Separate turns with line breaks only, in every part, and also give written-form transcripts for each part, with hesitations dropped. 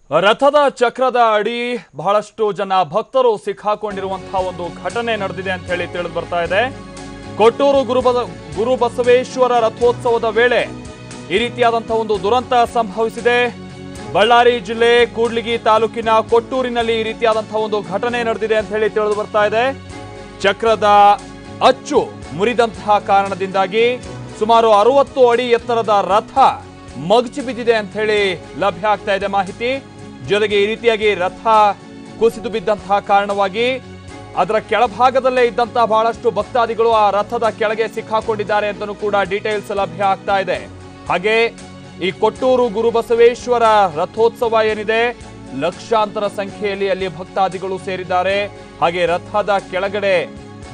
ರಥದ ಚಕ್ರದ ಅಡಿ ಬಹಳಷ್ಟು ಜನ ಭಕ್ತರು ಸಿಕ್ಕಾಕೊಂಡಿರುವಂತಹ ಒಂದು ಘಟನೆ ನಡೆದಿದೆ ಅಂತ ಹೇಳಿ ತಿಳಿದು ಬರ್ತಾ ಇದೆ. ಕೊಟ್ಟೂರು ಗುರುಬಸವೇಶ್ವರ ರಥೋತ್ಸವದ ವೇಳೆ ಈ ರೀತಿಯಾದಂತಹ ಒಂದು ದುರಂತ ಸಂಭವಿಸಿದೆ. ಬಳ್ಳಾರಿ ಜಿಲ್ಲೆ ಕೂಡ್ಲಿಗಿ ತಾಲೂಕಿನ ಕೊಟ್ಟೂರಿನಲ್ಲಿ ಈ ರೀತಿಯಾದಂತಹ ಒಂದು ಘಟನೆ ನಡೆದಿದೆ ಅಂತ ಹೇಳಿ ತಿಳಿದು ಬರ್ತಾ ಇದೆ. ಚಕ್ರದ ಅಚ್ಚು ಮುರಿದಂತಹ ಕಾರಣದಿಂದಾಗಿ ಸುಮಾರು 60 ಅಡಿ ಎತ್ತರದ ರಥ ಮಗಚಿ ಬಿದ್ದಿದೆ ಅಂತ ಹೇಳಿ ಲಭ್ಯ ಆಗ್ತಾ ಇದೆ ಮಾಹಿತಿ. ಜೊತೆಗೆ ಈ ರೀತಿಯಾಗಿ ರಥ ಕುಸಿದು ಬಿದ್ದಂತಹ ಕಾರಣವಾಗಿ ಅದರ ಕೆಳಭಾಗದಲ್ಲೇ ಇದ್ದಂತಹ ಬಹಳಷ್ಟು ಭಕ್ತಾದಿಗಳು ಆ ರಥದ ಕೆಳಗೆ ಸಿಕ್ಕಾಕೊಂಡಿದ್ದಾರೆ ಅಂತಲೂ ಕೂಡ ಡೀಟೇಲ್ಸ್ ಲಭ್ಯ ಆಗ್ತಾ ಇದೆ. ಹಾಗೆ ಈ ಕೊಟ್ಟೂರು ಗುರುಬಸವೇಶ್ವರ ರಥೋತ್ಸವ ಏನಿದೆ, ಲಕ್ಷಾಂತರ ಸಂಖ್ಯೆಯಲ್ಲಿ ಅಲ್ಲಿ ಭಕ್ತಾದಿಗಳು ಸೇರಿದ್ದಾರೆ. ಹಾಗೆ ರಥದ ಕೆಳಗಡೆ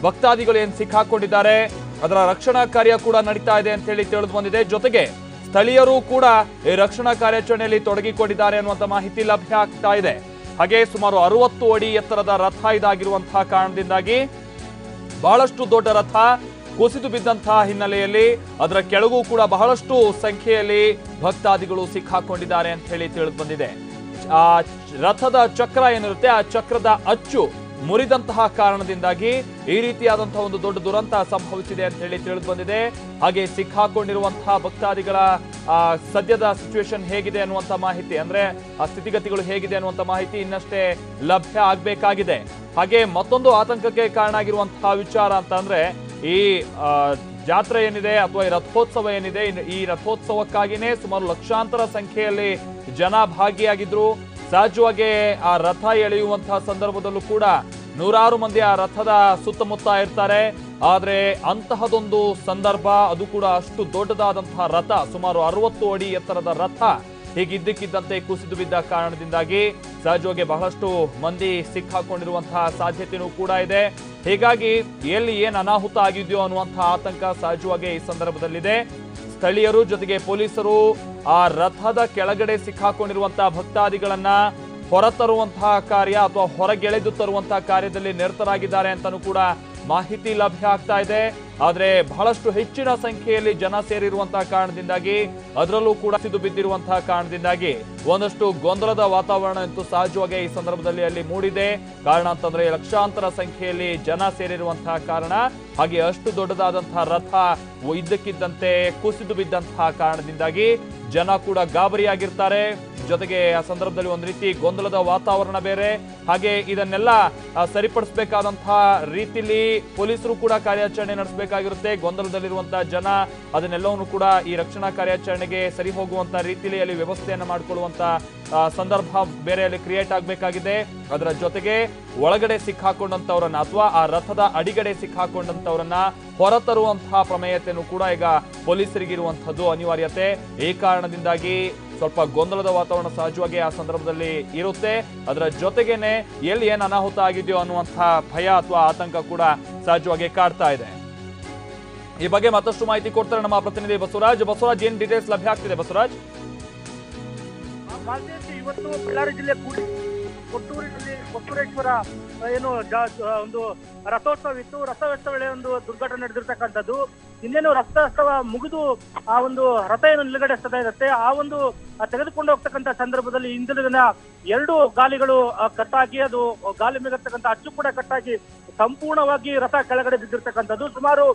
ಭಕ್ತಾದಿಗಳು ಏನ್ ಸಿಕ್ಕಾಕೊಂಡಿದ್ದಾರೆ, ಅದರ ರಕ್ಷಣಾ ಕಾರ್ಯ ಕೂಡ ನಡೀತಾ ಇದೆ ಅಂತ ಹೇಳಿ ತಿಳಿದು ಬಂದಿದೆ. ಜೊತೆಗೆ ಸ್ಥಳೀಯರು ಕೂಡ ಈ ರಕ್ಷಣಾ ಕಾರ್ಯಾಚರಣೆಯಲ್ಲಿ ತೊಡಗಿಕೊಂಡಿದ್ದಾರೆ ಅನ್ನುವಂಥ ಮಾಹಿತಿ ಲಭ್ಯ ಆಗ್ತಾ ಇದೆ. ಹಾಗೆ ಸುಮಾರು 60 ಅಡಿ ಎತ್ತರದ ರಥ ಇದಾಗಿರುವಂತಹ ಕಾರಣದಿಂದಾಗಿ ಬಹಳಷ್ಟು ದೊಡ್ಡ ರಥ ಕುಸಿದು ಬಿದ್ದಂತಹ ಹಿನ್ನೆಲೆಯಲ್ಲಿ ಅದರ ಕೆಳಗೂ ಕೂಡ ಬಹಳಷ್ಟು ಸಂಖ್ಯೆಯಲ್ಲಿ ಭಕ್ತಾದಿಗಳು ಸಿಕ್ಕಾಕೊಂಡಿದ್ದಾರೆ ಅಂತ ಹೇಳಿ ತಿಳಿದು ಬಂದಿದೆ. ಆ ರಥದ ಚಕ್ರ ಏನಿರುತ್ತೆ, ಆ ಚಕ್ರದ ಅಚ್ಚು ಮುರಿದಂತಹ ಕಾರಣದಿಂದಾಗಿ ಈ ರೀತಿಯಾದಂತಹ ಒಂದು ದೊಡ್ಡ ದುರಂತ ಸಂಭವಿಸಿದೆ ಅಂತ ಹೇಳಿ ತಿಳಿದು ಬಂದಿದೆ. ಹಾಗೆ ಸಿಕ್ಕಾಕೊಂಡಿರುವಂತಹ ಭಕ್ತಾದಿಗಳ ಸದ್ಯದ ಸಿಚುವೇಶನ್ ಹೇಗಿದೆ ಅನ್ನುವಂಥ ಮಾಹಿತಿ, ಅಂದ್ರೆ ಆ ಸ್ಥಿತಿಗತಿಗಳು ಹೇಗಿದೆ ಅನ್ನುವಂಥ ಮಾಹಿತಿ ಇನ್ನಷ್ಟೇ ಲಭ್ಯ ಆಗಬೇಕಾಗಿದೆ. ಹಾಗೆ ಮತ್ತೊಂದು ಆತಂಕಕ್ಕೆ ಕಾರಣ ಆಗಿರುವಂತಹ ವಿಚಾರ ಅಂತ ಅಂದ್ರೆ ಈ ಜಾತ್ರೆ ಏನಿದೆ ಅಥವಾ ಈ ರಥೋತ್ಸವ ಏನಿದೆ, ಈ ರಥೋತ್ಸವಕ್ಕಾಗಿನೇ ಸುಮಾರು ಲಕ್ಷಾಂತರ ಸಂಖ್ಯೆಯಲ್ಲಿ ಜನ ಭಾಗಿಯಾಗಿದ್ರು. ಸಹಜವಾಗಿ ಆ ರಥ ಎಳೆಯುವಂತಹ ಸಂದರ್ಭದಲ್ಲೂ ಕೂಡ ನೂರಾರು ಮಂದಿ ಆ ರಥದ ಸುತ್ತಮುತ್ತ ಇರ್ತಾರೆ. ಆದ್ರೆ ಅಂತಹದೊಂದು ಸಂದರ್ಭ, ಅದು ಕೂಡ ಅಷ್ಟು ದೊಡ್ಡದಾದಂತಹ ರಥ, ಸುಮಾರು 60 ಅಡಿ ಎತ್ತರದ ರಥ ಹೀಗಿದ್ದಕ್ಕಿದ್ದಂತೆ ಕುಸಿದು ಬಿದ್ದ ಕಾರಣದಿಂದಾಗಿ ಸಹಜವಾಗಿ ಬಹಳಷ್ಟು ಮಂದಿ ಸಿಕ್ಕಾಕೊಂಡಿರುವಂತಹ ಸಾಧ್ಯತೆಯೂ ಕೂಡ ಇದೆ. ಹೀಗಾಗಿ ಎಲ್ಲಿ ಏನ್ ಅನಾಹುತ ಆಗಿದೆಯೋ ಅನ್ನುವಂತಹ ಆತಂಕ ಸಹಜವಾಗಿ ಈ ಸಂದರ್ಭದಲ್ಲಿದೆ. ಸ್ಥಳೀಯರು ಜೊತೆಗೆ ಪೊಲೀಸರು ಆ ರಥದ ಕೆಳಗಡೆ ಸಿಕ್ಕಾಕೊಂಡಿರುವಂತಹ ಭಕ್ತಾದಿಗಳನ್ನ ಹೊರತರುವಂತಹ ಕಾರ್ಯ ಅಥವಾ ಹೊರಗೆಳೆದು ತರುವಂತಹ ಕಾರ್ಯದಲ್ಲಿ ನಿರತರಾಗಿದ್ದಾರೆ ಅಂತಾನೂ ಕೂಡ ಮಾಹಿತಿ ಲಭ್ಯ ಆಗ್ತಾ ಇದೆ. ಆದ್ರೆ ಬಹಳಷ್ಟು ಹೆಚ್ಚಿನ ಸಂಖ್ಯೆಯಲ್ಲಿ ಜನ ಸೇರಿರುವಂತಹ ಕಾರಣದಿಂದಾಗಿ, ಅದರಲ್ಲೂ ಕೂಡ ಕುಸಿದು ಬಿದ್ದಿರುವಂತಹ ಕಾರಣದಿಂದಾಗಿ ಒಂದಷ್ಟು ಗೊಂದಲದ ವಾತಾವರಣ ಅಂತೂ ಸಹಜವಾಗಿ ಈ ಸಂದರ್ಭದಲ್ಲಿ ಅಲ್ಲಿ ಮೂಡಿದೆ. ಕಾರಣ ಅಂತಂದ್ರೆ ಲಕ್ಷಾಂತರ ಸಂಖ್ಯೆಯಲ್ಲಿ ಜನ ಸೇರಿರುವಂತಹ ಕಾರಣ, ಹಾಗೆ ಅಷ್ಟು ದೊಡ್ಡದಾದಂತಹ ರಥ ಇದ್ದಕ್ಕಿದ್ದಂತೆ ಕುಸಿದು ಬಿದ್ದಂತಹ ಕಾರಣದಿಂದಾಗಿ ಜನ ಕೂಡ ಗಾಬರಿಯಾಗಿರ್ತಾರೆ. ಜೊತೆಗೆ ಆ ಸಂದರ್ಭದಲ್ಲಿ ಒಂದು ರೀತಿ ಗೊಂದಲದ ವಾತಾವರಣ ಬೇರೆ. ಹಾಗೆ ಇದನ್ನೆಲ್ಲ ಸರಿಪಡಿಸಬೇಕಾದಂತಹ ರೀತಿಯಲ್ಲಿ ಪೊಲೀಸರು ಕೂಡ ಕಾರ್ಯಾಚರಣೆ ನಡೆಸಬೇಕಾಗಿರುತ್ತೆ. ಗೊಂದಲದಲ್ಲಿರುವಂತಹ ಜನ ಅದನ್ನೆಲ್ಲವನ್ನು ಕೂಡ ಈ ರಕ್ಷಣಾ ಕಾರ್ಯಾಚರಣೆಗೆ ಸರಿ ಹೋಗುವಂತಹ ರೀತಿಯಲ್ಲಿ ಅಲ್ಲಿ ವ್ಯವಸ್ಥೆಯನ್ನ ಮಾಡಿಕೊಳ್ಳುವಂತ ಸಂದರ್ಭ ಬೇರೆ ಅಲ್ಲಿ ಕ್ರಿಯೇಟ್ ಆಗಬೇಕಾಗಿದೆ. ಅದರ ಜೊತೆಗೆ ಒಳಗಡೆ ಸಿಕ್ಕಾಕೊಂಡಂತವರನ್ನ ಅಥವಾ ಆ ರಥದ ಅಡಿಗಡೆ ಸಿಕ್ಕಾಕೊಂಡಂತವರನ್ನ ಹೊರತರುವಂತಹ ಪ್ರಮೇಯತೆಯನ್ನು ಕೂಡ ಈಗ ಪೊಲೀಸರಿಗಿರುವಂತಹದ್ದು ಅನಿವಾರ್ಯತೆ. ಈ ಕಾರಣದಿಂದಾಗಿ ಸ್ವಲ್ಪ ಗೊಂದಲದ ವಾತಾವರಣ ಸಹಜವಾಗಿ ಆ ಸಂದರ್ಭದಲ್ಲಿ ಇರುತ್ತೆ. ಅದರ ಜೊತೆಗೇನೆ ಎಲ್ಲಿ ಏನ್ ಅನಾಹುತ ಆಗಿದೆಯೋ ಅನ್ನುವಂತಹ ಭಯ ಅಥವಾ ಆತಂಕ ಕೂಡ ಸಹಜವಾಗಿ ಕಾಡ್ತಾ ಇದೆ. ಈ ಬಗ್ಗೆ ಮತ್ತಷ್ಟು ಮಾಹಿತಿ ಕೊಡ್ತಾರೆ ನಮ್ಮ ಪ್ರತಿನಿಧಿ ಬಸವರಾಜ್. ಏನ್ ಡೀಟೇಲ್ಸ್ ಲಭ್ಯ ಆಗ್ತಿದೆ ಬಸವರಾಜ್?
ಇವತ್ತು ಬಳ್ಳಾರಿ ಜಿಲ್ಲೆ ಕೊಟ್ಟೂರಿನಲ್ಲಿ ಕೊಟ್ಟೂರೇಶ್ವರ ಏನು ಒಂದು ರಥೋತ್ಸವ ಇತ್ತು. ರಥೋತ್ಸವ ವೇಳೆ ಒಂದು ದುರ್ಘಟನೆ ನಡೆದಿರ್ತಕ್ಕಂಥದ್ದು. ಇನ್ನೇನು ರಥೋತ್ಸವ ಮುಗಿದು ಆ ಒಂದು ರಥ ಏನು ನಿಲುಗಡೆ ಇರುತ್ತೆ, ಆ ಒಂದು ತೆಗೆದುಕೊಂಡು ಹೋಗ್ತಕ್ಕಂಥ ಸಂದರ್ಭದಲ್ಲಿ ಹಿಂದಿನ ದಿನ 2 ಗಾಲಿಗಳು ಕಟ್ಟಾಗಿ, ಅದು ಗಾಲಿ ಮೇಲಿರ್ತಕ್ಕಂಥ ಅಚ್ಚು ಕೂಡ ಕಟ್ಟಾಗಿ ಸಂಪೂರ್ಣವಾಗಿ ರಥ ಕೆಳಗಡೆ ಬಿದ್ದಿರ್ತಕ್ಕಂಥದ್ದು. ಸುಮಾರು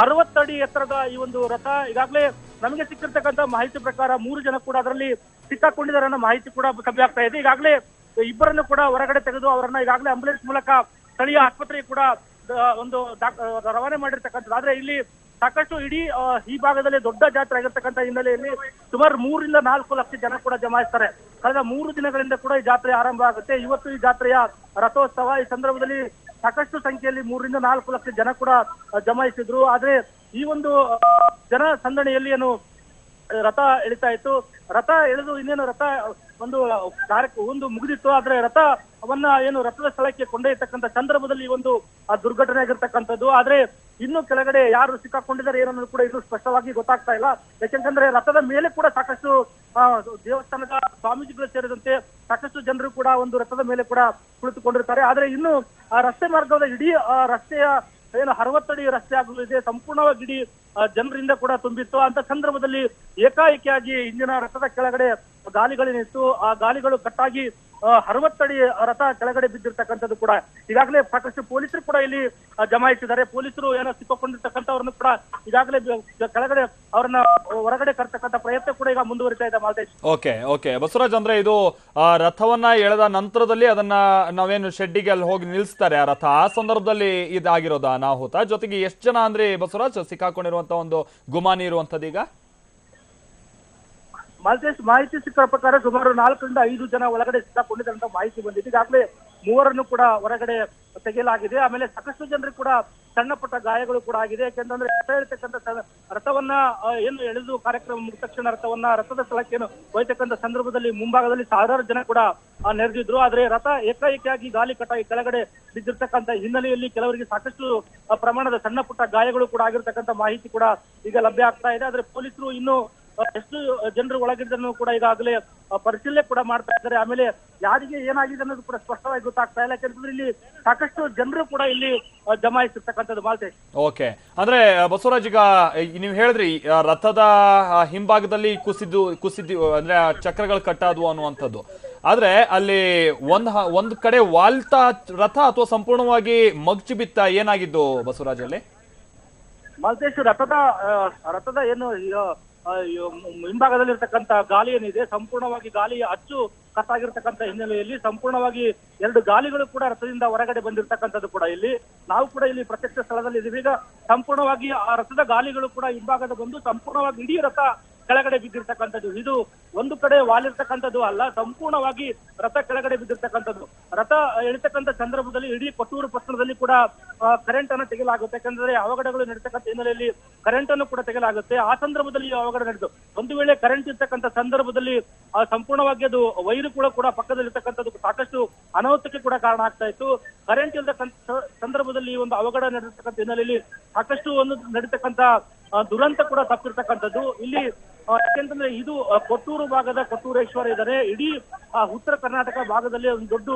60 ಅಡಿ ಎತ್ತರದ ಈ ಒಂದು ರಥ, ಈಗಾಗಲೇ ನಮಗೆ ಸಿಕ್ಕಿರ್ತಕ್ಕಂಥ ಮಾಹಿತಿ ಪ್ರಕಾರ 3 ಜನ ಕೂಡ ಅದರಲ್ಲಿ ಸಿಕ್ಕಾಕೊಂಡಿದ್ದಾರೆ ಅನ್ನೋ ಮಾಹಿತಿ ಕೂಡ ಲಭ್ಯ ಆಗ್ತಾ ಇದೆ. ಈಗಾಗಲೇ ಇಬ್ಬರನ್ನು ಕೂಡ ಹೊರಗಡೆ ತೆಗೆದು ಅವರನ್ನ ಈಗಾಗಲೇ ಆಂಬುಲೆನ್ಸ್ ಮೂಲಕ ಸ್ಥಳೀಯ ಆಸ್ಪತ್ರೆಗೆ ಕೂಡ ಒಂದು ರವಾನೆ ಮಾಡಿರ್ತಕ್ಕಂಥದ್ದು. ಆದ್ರೆ ಇಲ್ಲಿ ಸಾಕಷ್ಟು ಇಡೀ ಈ ಭಾಗದಲ್ಲಿ ದೊಡ್ಡ ಜಾತ್ರೆ ಆಗಿರ್ತಕ್ಕಂಥ ಹಿನ್ನೆಲೆಯಲ್ಲಿ ಸುಮಾರು 3 ರಿಂದ 4 ಲಕ್ಷ ಜನ ಕೂಡ ಜಮಾಯಿಸ್ತಾರೆ. ಕಳೆದ 3 ದಿನಗಳಿಂದ ಕೂಡ ಈ ಜಾತ್ರೆ ಆರಂಭ ಆಗುತ್ತೆ. ಇವತ್ತು ಈ ಜಾತ್ರೆಯ ರಥೋತ್ಸವ. ಈ ಸಂದರ್ಭದಲ್ಲಿ ಸಾಕಷ್ಟು ಸಂಖ್ಯೆಯಲ್ಲಿ 3 ರಿಂದ 4 ಲಕ್ಷ ಜನ ಕೂಡ ಜಮಾಯಿಸಿದ್ರು. ಆದ್ರೆ ಈ ಒಂದು ಜನ ಸಂದಣಿಯಲ್ಲಿ ಏನು ರಥ ಎಳಿತಾ ಇತ್ತು, ರಥ ಎಳೆದು ಇನ್ನೇನು ರಥ ಒಂದು ಮುಗಿದಿತ್ತು. ಆದ್ರೆ ರಥವನ್ನ ಏನು ರಥದ ಸ್ಥಳಕ್ಕೆ ಕೊಂಡೊಯ್ಯತಕ್ಕಂಥ ಸಂದರ್ಭದಲ್ಲಿ ಒಂದು ದುರ್ಘಟನೆ ಆಗಿರ್ತಕ್ಕಂಥದ್ದು. ಆದ್ರೆ ಇನ್ನು ಕೆಳಗಡೆ ಯಾರು ಸಿಕ್ಕಾಕೊಂಡಿದ್ದಾರೆ ಏನನ್ನೋದು ಕೂಡ ಇನ್ನು ಸ್ಪಷ್ಟವಾಗಿ ಗೊತ್ತಾಗ್ತಾ ಇಲ್ಲ. ಯಾಕೆಂತಂದ್ರೆ ರಥದ ಮೇಲೆ ಕೂಡ ಸಾಕಷ್ಟು ದೇವಸ್ಥಾನದ ಸ್ವಾಮೀಜಿಗಳು ಸೇರಿದಂತೆ ಸಾಕಷ್ಟು ಜನರು ಕೂಡ ಒಂದು ರಥದ ಮೇಲೆ ಕೂಡ ಕುಳಿತುಕೊಂಡಿರ್ತಾರೆ. ಆದ್ರೆ ಇನ್ನು ಆ ರಸ್ತೆ ಮಾರ್ಗದ ಇಡೀ ರಸ್ತೆಯ ಏನು 60 ಅಡಿ ರಸ್ತೆ ಆಗಲಿದೆ, ಸಂಪೂರ್ಣವಾಗಿ ಇಡೀ ಜನರಿಂದ ಕೂಡ ತುಂಬಿತ್ತು. ಅಂತ ಸಂದರ್ಭದಲ್ಲಿ ಏಕಾಏಕಿಯಾಗಿ ಇಂದಿನ ರಥದ ಕೆಳಗಡೆ ಗಾಲಿಗಳೇನಿತ್ತು ಆ ಗಾಲಿಗಳು ಕಟ್ಟಾಗಿ 60 ಅಡಿ ರಥ ಕೆಳಗಡೆ ಬಿದ್ದಿರ್ತಕ್ಕಂಥದ್ದು ಕೂಡ ಈಗಾಗಲೇ ಸಾಕಷ್ಟು ಪೊಲೀಸರು ಕೂಡ ಇಲ್ಲಿ ಜಮಾಯಿಸಿದ್ದಾರೆ. ಪೊಲೀಸರು ಏನೋ ಸಿಕ್ಕಿಕೊಂಡಿರ್ತಕ್ಕಂಥವ್ರನ್ನು ಕೂಡ ಈಗಾಗಲೇ ಕೆಳಗಡೆ ಅವರನ್ನ ಹೊರಗಡೆ ಕರ್ತಕ್ಕಂಥ ಪ್ರಯತ್ನ ಕೂಡ ಈಗ ಮುಂದುವರಿತಾ ಇದೆ ಮಾಲ್ತೇಶ್.
ಓಕೆ ಬಸವರಾಜ್, ಅಂದ್ರೆ ಇದು ರಥವನ್ನ ಎಳೆದ ನಂತರದಲ್ಲಿ ಅದನ್ನ ನಾವೇನು ಶೆಡ್ಡಿಗೆ ಅಲ್ಲಿ ಹೋಗಿ ನಿಲ್ಲಿಸ್ತಾರೆ ಆ ರಥ, ಆ ಸಂದರ್ಭದಲ್ಲಿ ಇದಾಗಿರೋದು ಅನಾಹುತ. ಜೊತೆಗೆ ಎಷ್ಟು ಜನ ಅಂದ್ರೆ ಬಸವರಾಜ್ ಸಿಕ್ಕಾಕೊಂಡಿರುವಂತ ಒಂದು ಗುಮಾನಿ ಇರುವಂತದ್ದು ಈಗ
ಮಾಲ್ತೇಶ್ ಮಾಹಿತಿ ಸಿಕ್ಕ ಪ್ರಕಾರ ಸುಮಾರು 4 ರಿಂದ 5 ಜನ ಒಳಗಡೆ ಸಿಕ್ಕಾಕೊಂಡಿದ್ದಂತ ಮಾಹಿತಿ ಬಂದಿದೆ. ಈಗಾಗಲೇ 3 ಕೂಡ ಹೊರಗಡೆ ತೆಗೆಯಲಾಗಿದೆ. ಆಮೇಲೆ ಸಾಕಷ್ಟು ಜನರು ಕೂಡ ಸಣ್ಣ ಪುಟ್ಟ ಗಾಯಗಳು ಕೂಡ ಆಗಿದೆ. ಯಾಕೆಂತಂದ್ರೆ ರಥವನ್ನ ಏನು ಎಳೆದು ಕಾರ್ಯಕ್ರಮ ಮುಗಿದ ತಕ್ಷಣ ರಥದ ಸ್ಥಳಕ್ಕೆ ಏನು ಹೋಯ್ತಕ್ಕಂಥ ಸಂದರ್ಭದಲ್ಲಿ ಮುಂಭಾಗದಲ್ಲಿ ಸಾವಿರಾರು ಜನ ಕೂಡ ನೆರೆದಿದ್ರು. ಆದ್ರೆ ರಥ ಏಕಾಏಕಿಯಾಗಿ ಗಾಲಿ ಕಟ್ಟಾಗಿ ಕೆಳಗಡೆ ಬಿದ್ದಿರ್ತಕ್ಕಂಥ ಹಿನ್ನೆಲೆಯಲ್ಲಿ ಕೆಲವರಿಗೆ ಸಾಕಷ್ಟು ಪ್ರಮಾಣದ ಸಣ್ಣ ಪುಟ್ಟ ಗಾಯಗಳು ಕೂಡ ಆಗಿರ್ತಕ್ಕಂಥ ಮಾಹಿತಿ ಕೂಡ ಈಗ ಲಭ್ಯ ಆಗ್ತಾ ಇದೆ. ಆದ್ರೆ ಪೊಲೀಸರು ಇನ್ನು ಎಷ್ಟು ಜನರು ಒಳಗಿದ್ದನ್ನು ಕೂಡ ಈಗಾಗಲೇ ಪರಿಶೀಲನೆ ಕೂಡ ಮಾಡ್ತಾ ಇದ್ದಾರೆ. ಆಮೇಲೆ ಯಾರಿಗೆ ಏನಾಗಿದೆ ಅನ್ನೋದು ಕೂಡ ಸ್ಪಷ್ಟವಾಗಿ ಗೊತ್ತಾಗ್ತಾ ಇಲ್ಲ. ಯಾಕಂತಂದ್ರೆ ಇಲ್ಲಿ ಸಾಕಷ್ಟು ಜನರು ಕೂಡ ಇಲ್ಲಿ ಜಮಾಯಿಸಿರ್ತಕ್ಕಂಥದ್ದು ಮಾಲ್ತೇಶ್.
ಓಕೆ, ಅಂದ್ರೆ ಬಸವರಾಜ್, ಈಗ ನೀವು ಹೇಳಿದ್ರಿ ರಥದ ಹಿಂಭಾಗದಲ್ಲಿ ಕುಸಿದ್ದು ಅಂದ್ರೆ ಚಕ್ರಗಳು ಕಟ್ಟಾದ್ವು ಅನ್ನುವಂಥದ್ದು. ಆದ್ರೆ ಅಲ್ಲಿ ಒಂದ್ ಕಡೆ ವಾಲ್ತ ರಥ ಅಥವಾ ಸಂಪೂರ್ಣವಾಗಿ ಮಗ್ಚಿ ಬಿತ್ತ, ಏನಾಗಿದ್ದು ಬಸವರಾಜ್ ಅಲ್ಲಿ?
ಮಾಲ್ತೇಶ್, ರಥದ ಏನು ಹಿಂಭಾಗದಲ್ಲಿರ್ತಕ್ಕಂಥ ಗಾಲಿ ಏನಿದೆ ಸಂಪೂರ್ಣವಾಗಿ ಗಾಲಿ ಅಚ್ಚು ಕಟ್ಟಾಗಿರ್ತಕ್ಕಂಥ ಹಿನ್ನೆಲೆಯಲ್ಲಿ ಸಂಪೂರ್ಣವಾಗಿ 2 ಗಾಲಿಗಳು ಕೂಡ ರಥದಿಂದ ಹೊರಗಡೆ ಬಂದಿರತಕ್ಕಂಥದ್ದು ಕೂಡ ಇಲ್ಲಿ ನಾವು ಕೂಡ ಇಲ್ಲಿ ಪ್ರತ್ಯಕ್ಷ ಸ್ಥಳದಲ್ಲಿ ಇದೀವಿ. ಈಗ ಸಂಪೂರ್ಣವಾಗಿ ಆ ರಥದ ಗಾಲಿಗಳು ಕೂಡ ಹಿಂಭಾಗದ ಬಂದು ಸಂಪೂರ್ಣವಾಗಿ ಇಡೀ ರಥ ಕೆಳಗಡೆ ಬಿದ್ದಿರ್ತಕ್ಕಂಥದ್ದು. ಇದು ಒಂದು ಕಡೆ ವಾಲಿರ್ತಕ್ಕಂಥದ್ದು ಅಲ್ಲ, ಸಂಪೂರ್ಣವಾಗಿ ರಥ ಕೆಳಗಡೆ ಬಿದ್ದಿರ್ತಕ್ಕಂಥದ್ದು. ರಥ ಎಳಿತಕ್ಕಂಥ ಸಂದರ್ಭದಲ್ಲಿ ಇಡೀ ಕೊಟ್ಟೂರು ಪಟ್ಟಣದಲ್ಲಿ ಕೂಡ ಕರೆಂಟ್ ಅನ್ನು ತೆಗೆಯಲಾಗುತ್ತೆ. ಯಾಕಂದ್ರೆ ಅವಘಡಗಳು ನಡೀತಕ್ಕಂಥ ಹಿನ್ನೆಲೆಯಲ್ಲಿ ಕರೆಂಟ್ ಅನ್ನು ಕೂಡ ತೆಗೆಯಲಾಗುತ್ತೆ. ಆ ಸಂದರ್ಭದಲ್ಲಿ ಅವಘಡ ನಡೆದು ಒಂದು ವೇಳೆ ಕರೆಂಟ್ ಇರ್ತಕ್ಕಂಥ ಸಂದರ್ಭದಲ್ಲಿ ಸಂಪೂರ್ಣವಾಗಿ ಅದು ವೈರು ಕೂಡ ಪಕ್ಕದಲ್ಲಿರ್ತಕ್ಕಂಥದ್ದು ಸಾಕಷ್ಟು ಅನಾಹುತಕ್ಕೆ ಕೂಡ ಕಾರಣ ಆಗ್ತಾ ಇತ್ತು. ಕರೆಂಟ್ ಇರ್ತಕ್ಕಂಥ ಸಂದರ್ಭದಲ್ಲಿ ಒಂದು ಅವಘಡ ನಡೆದಿರ್ತಕ್ಕಂಥ ಹಿನ್ನೆಲೆಯಲ್ಲಿ ಸಾಕಷ್ಟು ಒಂದು ನಡೀತಕ್ಕಂಥ ದುರಂತ ಕೂಡ ತಪ್ಪಿರ್ತಕ್ಕಂಥದ್ದು ಇಲ್ಲಿ. ಯಾಕೆಂತಂದ್ರೆ ಇದು ಕೊಟ್ಟೂರು ಭಾಗದ ಕೊಟ್ಟೂರೇಶ್ವರ ಇದ್ದಾರೆ. ಇಡೀ ಉತ್ತರ ಕರ್ನಾಟಕ ಭಾಗದಲ್ಲಿ ಒಂದು ದೊಡ್ಡ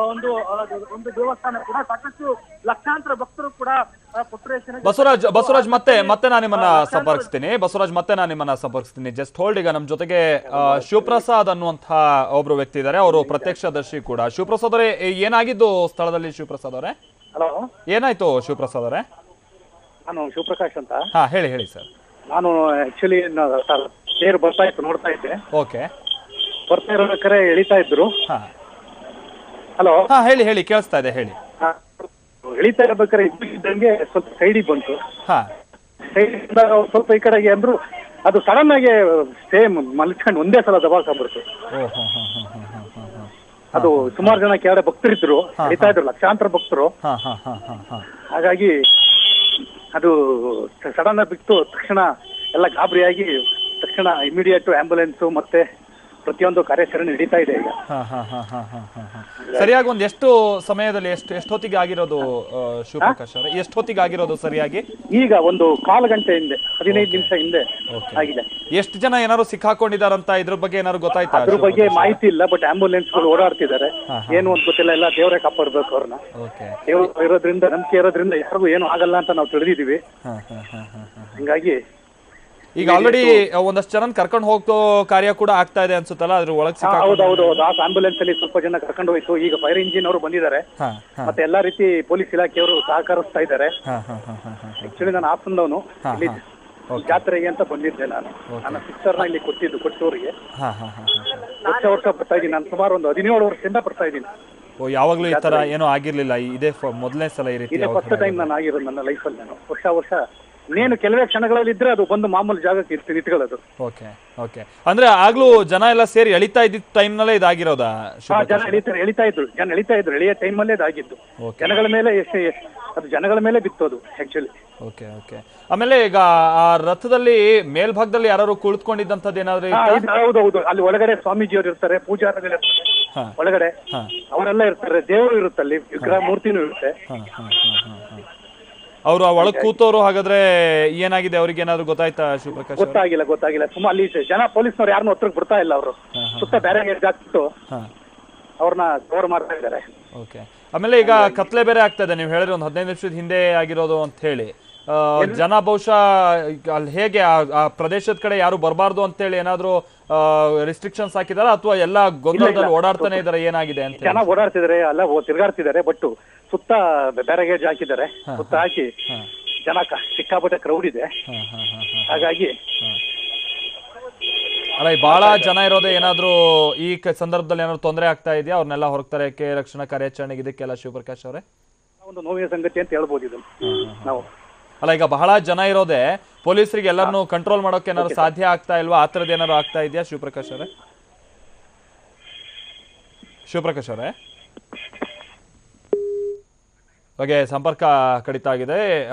ಒಂದು ದೇವಸ್ಥಾನ ಕೂಡ, ಸಾಕಷ್ಟು ಲಕ್ಷಾಂತರ ಭಕ್ತರು ಕೂಡ ಕೊಟ್ಟೂರೇಶ್ವರ.
ಬಸವರಾಜ್ ಮತ್ತೆ ನಾನು ನಿಮ್ಮನ್ನ ಸಂಪರ್ಕಿಸ್ತೀನಿ. Just hold. ಈಗ ನಮ್ಮ ಜೊತೆಗೆ ಶಿವಪ್ರಸಾದ್ ಅನ್ನುವಂತಹ ಒಬ್ರು ವ್ಯಕ್ತಿ ಇದ್ದಾರೆ, ಅವರು ಪ್ರತ್ಯಕ್ಷದರ್ಶಿ ಕೂಡ. ಶಿವಪ್ರಸಾದ್ ಅವರೇ, ಏನಾಗಿದ್ದು ಸ್ಥಳದಲ್ಲಿ? ಶಿವಪ್ರಸಾದ್ ಅವರೇ,
ಹಲೋ,
ಏನಾಯ್ತು ಶಿವಪ್ರಸಾದ್ ಅವರೇ?
ನಾನು ಶಿವಪ್ರಕಾಶ್ ಅಂತ.
ಹೇಳಿ ಸರ್.
ನಾನು ಆಕ್ಚುಲಿ ತೇರು ಬರ್ತಾ ಇತ್ತು, ನೋಡ್ತಾ ಇದ್ದೆ.
ಓಕೆ,
ಬರ್ತಾ ಇರೋಬೇಕಾರೆ ಎಳಿತಾ ಇದ್ರು. ಹಲೋ,
ಹೇಳಿ ಕೇಳಿಸ್ತಾ ಇದೆ, ಹೇಳಿ.
ಎಳಿತಾ ಇರ್ಬೇಕಾರೆ ಇದ್ದಂಗೆ ಸ್ವಲ್ಪ ಸೈಡಿಗೆ ಬಂತು. ಸೈಡ್ ಸ್ವಲ್ಪ ಈ ಕಡೆಗೆ ಅಂದ್ರು, ಅದು ಸಡನ್ ಆಗಿ ಸೇಮ್ ಮಲ್ಕೊಂಡು ಒಂದೇ ಸಲ ದಬಾಕೊಂಡ್ಬಿಡ್ತು. ಅದು ಸುಮಾರು ಜನ ಕೆಳಗಡೆ ಭಕ್ತರಿದ್ರು, ಎಳಿತಾ ಇದ್ರು, ಲಕ್ಷಾಂತರ ಭಕ್ತರು. ಹಾಗಾಗಿ ಅದು ಸಡನ್ ಆಗಿ ಬಿಟ್ಟು ತಕ್ಷಣ ಎಲ್ಲ ಗಾಬರಿಯಾಗಿ ತಕ್ಷಣ ಇಮಿಡಿಯೇಟ್ ಆಂಬ್ಯುಲೆನ್ಸ್ ಮತ್ತೆ ಪ್ರತಿಯೊಂದು ಕಾರ್ಯಾಚರಣೆ ನಡೀತಾ ಇದೆ ಈಗ.
ಸರಿಯಾಗಿ ಎಷ್ಟು ಸಮಯದಲ್ಲಿ ಎಷ್ಟೊತ್ತಿಗೆ ಆಗಿರೋದು ಶಿವಪ್ರಕಾಶ್ ಅವರೇ? ಎಷ್ಟೊತ್ತಿಗೆ ಆಗಿರೋದು ಸರಿಯಾಗಿ?
ಈಗ ಒಂದು 1/4 ಗಂಟೆ ಹಿಂದೆ, 15 ನಿಮಿಷ ಹಿಂದೆ ಆಗಿದೆ.
ಎಷ್ಟು ಜನ ಏನಾದ್ರು ಸಿಕ್ಕಾಕೊಂಡಿದಾರಂತ ಇದ್ರ ಬಗ್ಗೆ ಏನಾದ್ರು ಗೊತ್ತಾಯ್ತಾ?
ಅದ್ರ ಬಗ್ಗೆ ಮಾಹಿತಿ ಇಲ್ಲ, ಬಟ್ ಆಂಬ್ಯುಲೆನ್ಸ್ ಗಳು ಓಡಾಡ್ತಿದ್ದಾರೆ. ಏನು ಅಂತ ಗೊತ್ತಿಲ್ಲ, ಎಲ್ಲ ದೇವರೇ ಕಾಪಾಡ್ಬೇಕು ಅವ್ರನ್ನ. ದೇವರು ಇರೋದ್ರಿಂದ, ನಂಬಿಕೆ ಇರೋದ್ರಿಂದ ಯಾರಿಗೂ ಏನು ಆಗಲ್ಲ ಅಂತ ನಾವು ತಿಳಿದಿದೀವಿ. ಹಿಂಗಾಗಿ
ಈಗ ಆಲ್ರೆಡಿ ಒಂದಷ್ಟು ಜನ ಕರ್ಕೊಂಡು ಹೋಗೋ ಕಾರ್ಯ ಕೂಡ ಆಗ್ತಾ ಇದೆ ಅನ್ಸುತ್ತಲ್ಲ, ಅದ್ರ ಒಳಗೆ?
ಹೌದೌದು, ಆ ಆಂಬ್ಯುಲೆನ್ಸ್ ಅಲ್ಲಿ ಸ್ವಲ್ಪ ಜನ ಕರ್ಕೊಂಡು ಹೋಯ್ತು. ಈಗ ಫೈರ್ ಇಂಜಿನ್ ಅವರು ಬಂದಿದ್ದಾರೆ, ಮತ್ತೆ ಎಲ್ಲಾ ರೀತಿ ಪೊಲೀಸ್ ಇಲಾಖೆಯವರು ಸಹಕರಿಸ್ತಾ ಇದ್ದಾರೆ. ಆಕ್ಚುಲಿ ನಾನು ಹಾಸನದವನು, ಇಲ್ಲಿ ಜಾತ್ರೆಗೆ ಅಂತ ಬಂದಿದ್ದೆ. ನನ್ನ ಸಿಸ್ಟರ್ನ ಇಲ್ಲಿ ಕೊಟ್ಟೂರಿಗೆ ವರ್ಷ ಬರ್ತಾ ಇದ್ದೀನಿ. ನಾನು ಸುಮಾರು ಒಂದು 17 ವರ್ಷದಿಂದ ಬರ್ತಾ ಇದ್ದೀನಿ.
ಯಾವಾಗ್ಲೂ ಈ ತರ ಏನೋ ಆಗಿರ್ಲಿಲ್ಲ, ಇದೇ ಮೊದಲನೇ ಸಲ ಈ ರೀತಿ?
ಫಸ್ಟ್ ಟೈಮ್ ನಾನು ಆಗಿರೋದು ನನ್ನ ಲೈಫಲ್ಲಿ. ನಾನು ವರ್ಷ ಇನ್ನೇನು ಕೆಲವೇ ಕ್ಷಣಗಳಲ್ಲಿ ಇದ್ರೆ ಅದು ಬಂದು ಮಾಮೂಲು ಜಾಗಕ್ಕೆ ನಿಂತ್ಕೊಳ್ಳೋದು.
ಓಕೆ, ಅಂದ್ರೆ ಆಗ್ಲೂ ಜನ ಎಲ್ಲ ಸೇರಿ ಎಳಿತಾ ಇದ್ದ ಟೈಮ್ ನಲ್ಲೇ ಇದಾಗಿರೋದಾ?
ಜನ ಎಳಿತಾ ಇದ್ರು, ಎಳೆಯ ಟೈಮ್ ಅಲ್ಲೇ ಇದಾಗಿದ್ದು. ಜನಗಳ ಮೇಲೆ ಅದು ಜನಗಳ ಮೇಲೆ ಬಿತ್ತೋದು ಆಕ್ಚುಲಿ.
ಓಕೆ. ಆಮೇಲೆ ಈಗ ಆ ರಥದಲ್ಲಿ ಮೇಲ್ಭಾಗದಲ್ಲಿ ಯಾರು ಕುಳಿತುಕೊಂಡಿದ್ದಂಥದ್ದು ಏನಾದ್ರು?
ಹೌದೌದು, ಅಲ್ಲಿ ಒಳಗಡೆ ಸ್ವಾಮೀಜಿಯವರು ಇರ್ತಾರೆ, ಪೂಜಾರಿಗಳು ಒಳಗಡೆ ಅವರೆಲ್ಲ ಇರ್ತಾರೆ, ದೇವರು ಇರುತ್ತೆ, ಅಲ್ಲಿ ವಿಗ್ರಹ ಮೂರ್ತಿನೂ ಇರುತ್ತೆ.
ಅವರು ಒಳಗ್ ಕೂತವ್ರು. ಹಾಗಾದ್ರೆ ಏನಾಗಿದೆ ಅವ್ರಿಗೆ ಏನಾದ್ರು ಗೊತ್ತಾಯ್ತಾ ಶಿವಪ್ರಕಾಶ್?
ಗೊತ್ತಾಗಿಲ್ಲ. ಸುಮ್ಮನೆ ಅಲ್ಲಿ ಜನ ಪೊಲೀಸ್ನವ್ರು ಯಾರನ್ನೂ ಹತ್ರಕ್ಕೆ ಬರ್ತಾ ಇಲ್ಲ. ಅವರು ಸುತ್ತ ಬ್ಯಾರಿಕೇಡ್ ಹಾಕ್ಬಿಟ್ಟು ಅವ್ರನ್ನ ಕವರ್ ಮಾಡ್ತಾ ಇದ್ದಾರೆ.
ಓಕೆ. ಆಮೇಲೆ ಈಗ ಕತ್ಲೆ ಬೇರೆ ಆಗ್ತಾ ಇದೆ, ನೀವು ಹೇಳಿದ್ರೆ ಒಂದು 15 ನಿಮಿಷದ ಹಿಂದೆ ಆಗಿರೋದು ಅಂತ ಹೇಳಿ. ಜನ ಬಹುಶಃ ಅಲ್ಲಿ ಹೇಗೆ ಆ ಪ್ರದೇಶದ ಕಡೆ ಯಾರು ಬರಬಾರ್ದು ಅಂತೇಳಿ ಏನಾದ್ರು ರಿಸ್ಟ್ರಿಕ್ಷನ್ಸ್ ಹಾಕಿದಾರ ಅಥವಾ ಎಲ್ಲ ಗೊಂದಲದಲ್ಲಿ ಓಡಾಡ್ತಾನೆ ಇದಾರೆ, ಏನಾಗಿದೆ ಅಂತ?
ಜನ ಓಡಾಡ್ತಿದ್ದಾರೆ, ಎಲ್ಲ ತಿರ್ಗಾಡ್ತಿದ್ದಾರೆ, ಬಟ್ ಸುತ್ತ ಬ್ಯಾರಗೇಜ್ ಹಾಕಿದ್ದಾರೆ, ಸುತ್ತ ಹಾಕಿ ಜನ ಸಿಕ್ಕಾಪಟ್ಟೆ ಕ್ರೌಡ್ ಇದೆ. ಹಾಗಾಗಿ
ಅಲ್ಲ, ಬಹಳ ಜನ ಇರೋದೇ ಏನಾದ್ರು ಈ ಸಂದರ್ಭದಲ್ಲಿ ಏನಾದ್ರು ತೊಂದರೆ ಆಗ್ತಾ ಇದೆಯಾ? ಅವ್ರನ್ನೆಲ್ಲ ಹೊರಗ್ತರಕ್ಕೆ ರಕ್ಷಣಾ ಕಾರ್ಯಾಚರಣೆಗೆ ಇದಕ್ಕೆಲ್ಲ ಶಿವಪ್ರಕಾಶ್ ಅವರೇ
ಒಂದು ನೋವಿನ ಸಂಗತಿ ಅಂತ ಹೇಳ್ಬೋದು ಇದು ನಾವು.
ಅಲ್ಲ, ಈಗ ಬಹಳ ಜನ ಇರೋದೇ ಪೊಲೀಸರಿಗೆ ಎಲ್ಲರನ್ನು ಕಂಟ್ರೋಲ್ ಮಾಡೋಕೆ ಏನಾದ್ರು ಸಾಧ್ಯ ಆಗ್ತಾ ಇಲ್ವಾ? ಆ ಥರದ್ದು ಏನಾದ್ರು ಆಗ್ತಾ ಇದೆಯಾ ಶಿವಪ್ರಕಾಶ್ ಅವರೇ? ಶಿವಪ್ರಕಾಶ್ ಅವರೇ ಬಗ್ಗೆ ಸಂಪರ್ಕ ಕಡಿತ ಆಗಿದೆ.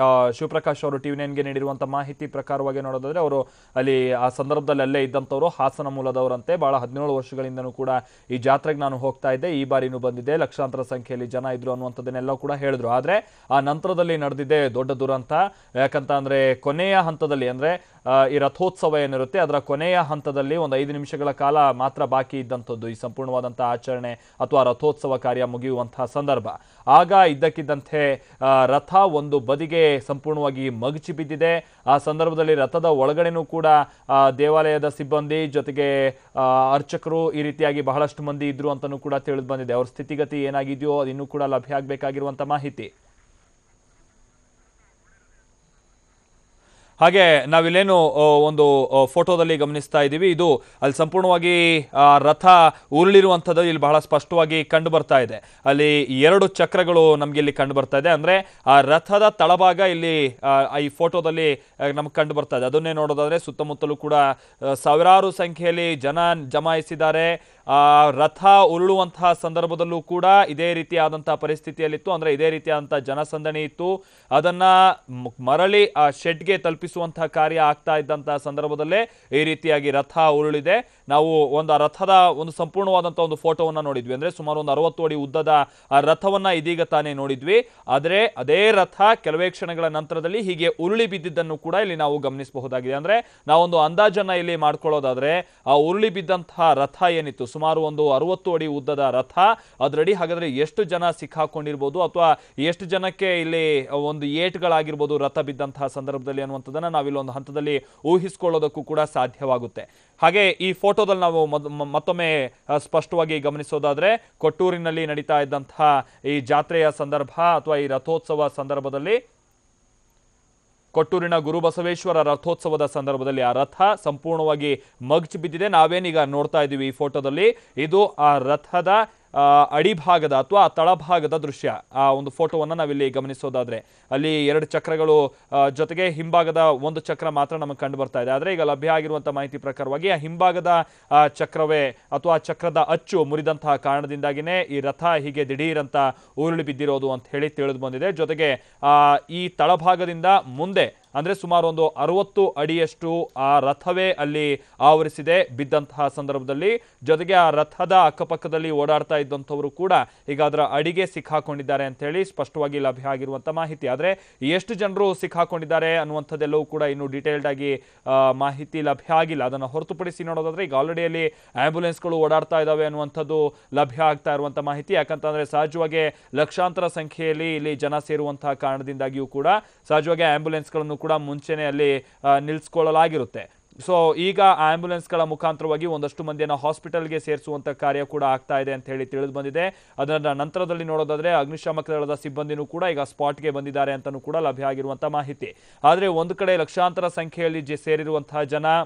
ಶಿವಪ್ರಕಾಶ್ ಅವರು TV9ಗೆ ನೀಡಿರುವಂಥ ಮಾಹಿತಿ ಪ್ರಕಾರವಾಗಿ ನೋಡೋದಾದ್ರೆ ಅವರು ಅಲ್ಲಿ ಆ ಸಂದರ್ಭದಲ್ಲಿ ಅಲ್ಲೇ ಇದ್ದಂಥವ್ರು ಹಾಸನ ಮೂಲದವರಂತೆ. ಬಹಳ 17 ವರ್ಷಗಳಿಂದನೂ ಕೂಡ ಈ ಜಾತ್ರೆಗೆ ನಾನು ಹೋಗ್ತಾ ಇದ್ದೆ, ಈ ಬಾರಿನೂ ಬಂದಿದ್ದೆ, ಲಕ್ಷಾಂತರ ಸಂಖ್ಯೆಯಲ್ಲಿ ಜನ ಇದ್ರು ಅನ್ನುವಂಥದ್ದನ್ನೆಲ್ಲ ಕೂಡ ಹೇಳಿದ್ರು. ಆದರೆ ಆ ನಂತರದಲ್ಲಿ ನಡೆದಿದ್ದೆ ದೊಡ್ಡ ದುರಂತ. ಯಾಕಂತ ಅಂದರೆ ಕೊನೆಯ ಹಂತದಲ್ಲಿ, ಅಂದರೆ ಈ ರಥೋತ್ಸವ ಏನಿರುತ್ತೆ ಅದರ ಕೊನೆಯ ಹಂತದಲ್ಲಿ ಒಂದು 5 ನಿಮಿಷಗಳ ಕಾಲ ಮಾತ್ರ ಬಾಕಿ ಇದ್ದಂಥದ್ದು ಈ ಸಂಪೂರ್ಣವಾದಂಥ ಆಚರಣೆ ಅಥವಾ ರಥೋತ್ಸವ ಕಾರ್ಯ ಮುಗಿಯುವಂತಹ ಸಂದರ್ಭ. ಆಗ ಇದ್ದಕ್ಕಿದ್ದಂತೆ ರಥ ಒಂದು ಬದಿಗೆ ಸಂಪೂರ್ಣವಾಗಿ ಮಗಚಿ ಬಿದ್ದಿದೆ. ಆ ಸಂದರ್ಭದಲ್ಲಿ ರಥದ ಒಳಗಡೆನೂ ಕೂಡ ದೇವಾಲಯದ ಸಿಬ್ಬಂದಿ ಜೊತೆಗೆ ಅರ್ಚಕರು ಈ ರೀತಿಯಾಗಿ ಬಹಳಷ್ಟು ಮಂದಿ ಇದ್ರು ಅಂತಲೂ ಕೂಡ ತಿಳಿದು ಬಂದಿದೆ. ಅವ್ರ ಸ್ಥಿತಿಗತಿ ಏನಾಗಿದೆಯೋ ಅದು ಇನ್ನೂ ಕೂಡ ಲಭ್ಯ ಆಗಬೇಕಾಗಿರುವಂಥ ಮಾಹಿತಿ. ಹಾಗೆ ನಾವಿಲ್ಲೇನು ಒಂದು ಫೋಟೋದಲ್ಲಿ ಗಮನಿಸ್ತಾ ಇದ್ದೀವಿ, ಇದು ಅಲ್ಲಿ ಸಂಪೂರ್ಣವಾಗಿ ರಥ ಉರುಳಿರುವಂಥದ್ದು ಇಲ್ಲಿ ಬಹಳ ಸ್ಪಷ್ಟವಾಗಿ ಕಂಡು ಬರ್ತಾ ಇದೆ. ಅಲ್ಲಿ 2 ಚಕ್ರಗಳು ನಮ್ಗೆ ಇಲ್ಲಿ ಕಂಡು ಬರ್ತಾ ಇದೆ. ಅಂದ್ರೆ ಆ ರಥದ ತಳಭಾಗ ಇಲ್ಲಿ ಈ ಫೋಟೋದಲ್ಲಿ ನಮ್ಗೆ ಕಂಡು ಬರ್ತಾ ಇದೆ. ಅದನ್ನೇ ನೋಡೋದಾದ್ರೆ ಸುತ್ತಮುತ್ತಲೂ ಕೂಡ ಸಾವಿರಾರು ಸಂಖ್ಯೆಯಲ್ಲಿ ಜನ ಜಮಾಯಿಸಿದ್ದಾರೆ. ರಥ ಉರುಳುವಂತಹ ಸಂದರ್ಭದಲ್ಲೂ ಕೂಡ ಇದೇ ರೀತಿಯಾದಂತಹ ಪರಿಸ್ಥಿತಿಯಲ್ಲಿತ್ತು. ಅಂದ್ರೆ ಇದೇ ರೀತಿಯಾದಂತಹ ಜನಸಂದಣಿ ಇತ್ತು. ಅದನ್ನ ಮರಳಿ ಆ ಶೆಡ್ಗೆ ತಲುಪಿಸುವಂತಹ ಕಾರ್ಯ ಆಗ್ತಾ ಇದ್ದಂತಹ ಸಂದರ್ಭದಲ್ಲೇ ಈ ರೀತಿಯಾಗಿ ರಥ ಉರುಳಿದೆ. ನಾವು ಒಂದು ರಥದ ಒಂದು ಸಂಪೂರ್ಣವಾದಂತಹ ಒಂದು ಫೋಟೋವನ್ನ ನೋಡಿದ್ವಿ. ಅಂದ್ರೆ ಸುಮಾರು ಒಂದು 60 ಅಡಿ ಉದ್ದದ ಆ ರಥವನ್ನ ಇದೀಗ ತಾನೇ ನೋಡಿದ್ವಿ. ಆದ್ರೆ ಅದೇ ರಥ ಕೆಲವೇ ಕ್ಷಣಗಳ ನಂತರದಲ್ಲಿ ಹೀಗೆ ಉರುಳಿ ಬಿದ್ದಿದ್ದನ್ನು ಕೂಡ ಇಲ್ಲಿ ನಾವು ಗಮನಿಸಬಹುದಾಗಿದೆ. ಅಂದ್ರೆ ನಾವೊಂದು ಅಂದಾಜನ್ನ ಇಲ್ಲಿ ಮಾಡ್ಕೊಳ್ಳೋದಾದ್ರೆ ಆ ಉರುಳಿ ಬಿದ್ದಂತಹ ರಥ ಏನಿತ್ತು ಸುಮಾರು ಒಂದು 60 ಅಡಿ ಉದ್ದದ ರಥ, ಅದರಡಿ ಹಾಗಾದ್ರೆ ಎಷ್ಟು ಜನ ಸಿಕ್ಕಾಕೊಂಡಿರ್ಬೋದು ಅಥವಾ ಎಷ್ಟು ಜನಕ್ಕೆ ಇಲ್ಲಿ ಒಂದು ಏಟ್ಗಳಾಗಿರ್ಬೋದು ರಥ ಬಿದ್ದಂತಹ ಸಂದರ್ಭದಲ್ಲಿ ಅನ್ನುವಂಥದ್ದನ್ನ ನಾವಿಲ್ಲಿ ಒಂದು ಹಂತದಲ್ಲಿ ಊಹಿಸಿಕೊಳ್ಳೋದಕ್ಕೂ ಕೂಡ ಸಾಧ್ಯವಾಗುತ್ತೆ. ಹಾಗೆ ಈ ಫೋಟೋದಲ್ಲಿ ನಾವು ಮತ್ತೊಮ್ಮೆ ಸ್ಪಷ್ಟವಾಗಿ ಗಮನಿಸೋದಾದ್ರೆ ಕೊಟ್ಟೂರಿನಲ್ಲಿ ನಡೀತಾ ಇದ್ದಂತಹ ಈ ಜಾತ್ರೆಯ ಸಂದರ್ಭ ಅಥವಾ ಈ ರಥೋತ್ಸವ ಸಂದರ್ಭದಲ್ಲಿ ಕೊಟ್ಟೂರಿನ ಗುರುಬಸವೇಶ್ವರ ರಥೋತ್ಸವದ ಸಂದರ್ಭದಲ್ಲಿ ಆ ರಥ ಸಂಪೂರ್ಣವಾಗಿ ಮಗ್ಚಿ ಬಿದ್ದಿದೆ. ನಾವೇನೀಗ ನೋಡ್ತಾ ಇದ್ದೀವಿ ಈ ಫೋಟೋದಲ್ಲಿ, ಇದು ಆ ರಥದ ಅಡಿಭಾಗದ ಅಥವಾ ತಳಭಾಗದ ದೃಶ್ಯ. ಆ ಒಂದು ಫೋಟೋವನ್ನ ನಾವಿಲ್ಲಿ ಗಮನಿಸೋದಾದ್ರೆ ಅಲ್ಲಿ 2 ಚಕ್ರಗಳು ಜೊತೆಗೆ ಹಿಂಭಾಗದ ಒಂದು ಚಕ್ರ ಮಾತ್ರ ನಮಗೆ ಕಂಡು ಬರ್ತಾ ಇದೆ. ಆದ್ರೆ ಈಗ ಲಭ್ಯ ಆಗಿರುವಂತಹ ಮಾಹಿತಿ ಪ್ರಕಾರವಾಗಿ ಆ ಹಿಂಭಾಗದ ಚಕ್ರವೇ ಅಥವಾ ಚಕ್ರದ ಅಚ್ಚು ಮುರಿದಂತಹ ಕಾರಣದಿಂದಾಗಿನೇ ಈ ರಥ ಹೀಗೆ ದಿಢೀರಂತ ಉರುಳಿ ಬಿದ್ದಿರೋದು ಅಂತ ಹೇಳಿ ತಿಳಿದು ಬಂದಿದೆ. ಜೊತೆಗೆ ಈ ತಳಭಾಗದಿಂದ ಮುಂದೆ ಅಂದ್ರೆ ಸುಮಾರು ಒಂದು 60 ಅಡಿಯಷ್ಟು ಆ ರಥವೇ ಅಲ್ಲಿ ಆವರಿಸಿದೆ ಬಿದ್ದಂತಹ ಸಂದರ್ಭದಲ್ಲಿ. ಜೊತೆಗೆ ಆ ರಥದ ಅಕ್ಕಪಕ್ಕದಲ್ಲಿ ಓಡಾಡ್ತಾ ಇದ್ದಂಥವರು ಕೂಡ ಈಗ ಅದರ ಅಡಿಗೆ ಸಿಕ್ಕಾಕೊಂಡಿದ್ದಾರೆ ಅಂತ ಹೇಳಿ ಸ್ಪಷ್ಟವಾಗಿ ಲಭ್ಯ ಆಗಿರುವಂತಹ ಮಾಹಿತಿ. ಆದ್ರೆ ಎಷ್ಟು ಜನರು ಸಿಕ್ಕಾಕೊಂಡಿದ್ದಾರೆ ಅನ್ನುವಂಥದ್ದೆಲ್ಲವೂ ಕೂಡ ಇನ್ನು ಡೀಟೇಲ್ಡ್ ಆಗಿ ಮಾಹಿತಿ ಲಭ್ಯ ಆಗಿಲ್ಲ. ಅದನ್ನು ಹೊರತುಪಡಿಸಿ ನೋಡೋದಾದ್ರೆ ಈಗ ಆಲ್ರೆಡಿ ಅಲ್ಲಿ ಆಂಬ್ಯುಲೆನ್ಸ್ಗಳು ಓಡಾಡ್ತಾ ಇದಾವೆ ಅನ್ನುವಂಥದ್ದು ಲಭ್ಯ ಆಗ್ತಾ ಇರುವಂತಹ ಮಾಹಿತಿ. ಯಾಕಂತಂದ್ರೆ ಸಹಜವಾಗಿ ಲಕ್ಷಾಂತರ ಸಂಖ್ಯೆಯಲ್ಲಿ ಇಲ್ಲಿ ಜನ ಸೇರುವಂತಹ ಕಾರಣದಿಂದಾಗಿಯೂ ಕೂಡ ಸಹಜವಾಗಿ ಆಂಬ್ಯುಲೆನ್ಸ್ಗಳನ್ನು ಕೂಡ ಮುಂಚೆನೆ ಅಲ್ಲಿ ನಿಲ್ಲಿಸಿಕೊಳ್ಳಲಾಗಿರುತ್ತೆ. ಸೊ ಈಗ ಆಂಬ್ಯುಲೆನ್ಸ್ಗಳ ಮುಖಾಂತರವಾಗಿ ಒಂದಷ್ಟು ಮಂದಿಯನ್ನು ಹಾಸ್ಪಿಟಲ್ಗೆ ಸೇರಿಸುವಂತ ಕಾರ್ಯ ಕೂಡ ಆಗ್ತಾ ಇದೆ ಅಂತ ಹೇಳಿ ತಿಳಿದು ಬಂದಿದೆ. ಅದರ ನಂತರದಲ್ಲಿ ನೋಡೋದಾದ್ರೆ ಅಗ್ನಿಶಾಮಕ ದಳದ ಸಿಬ್ಬಂದಿನೂ ಕೂಡ ಈಗ ಸ್ಪಾಟ್ಗೆ ಬಂದಿದ್ದಾರೆ ಅಂತಲೂ ಕೂಡ ಲಭ್ಯ ಆಗಿರುವಂತಹ ಮಾಹಿತಿ. ಆದರೆ ಒಂದು ಕಡೆ ಲಕ್ಷಾಂತರ ಸಂಖ್ಯೆಯಲ್ಲಿ ಸೇರಿರುವಂತಹ ಜನ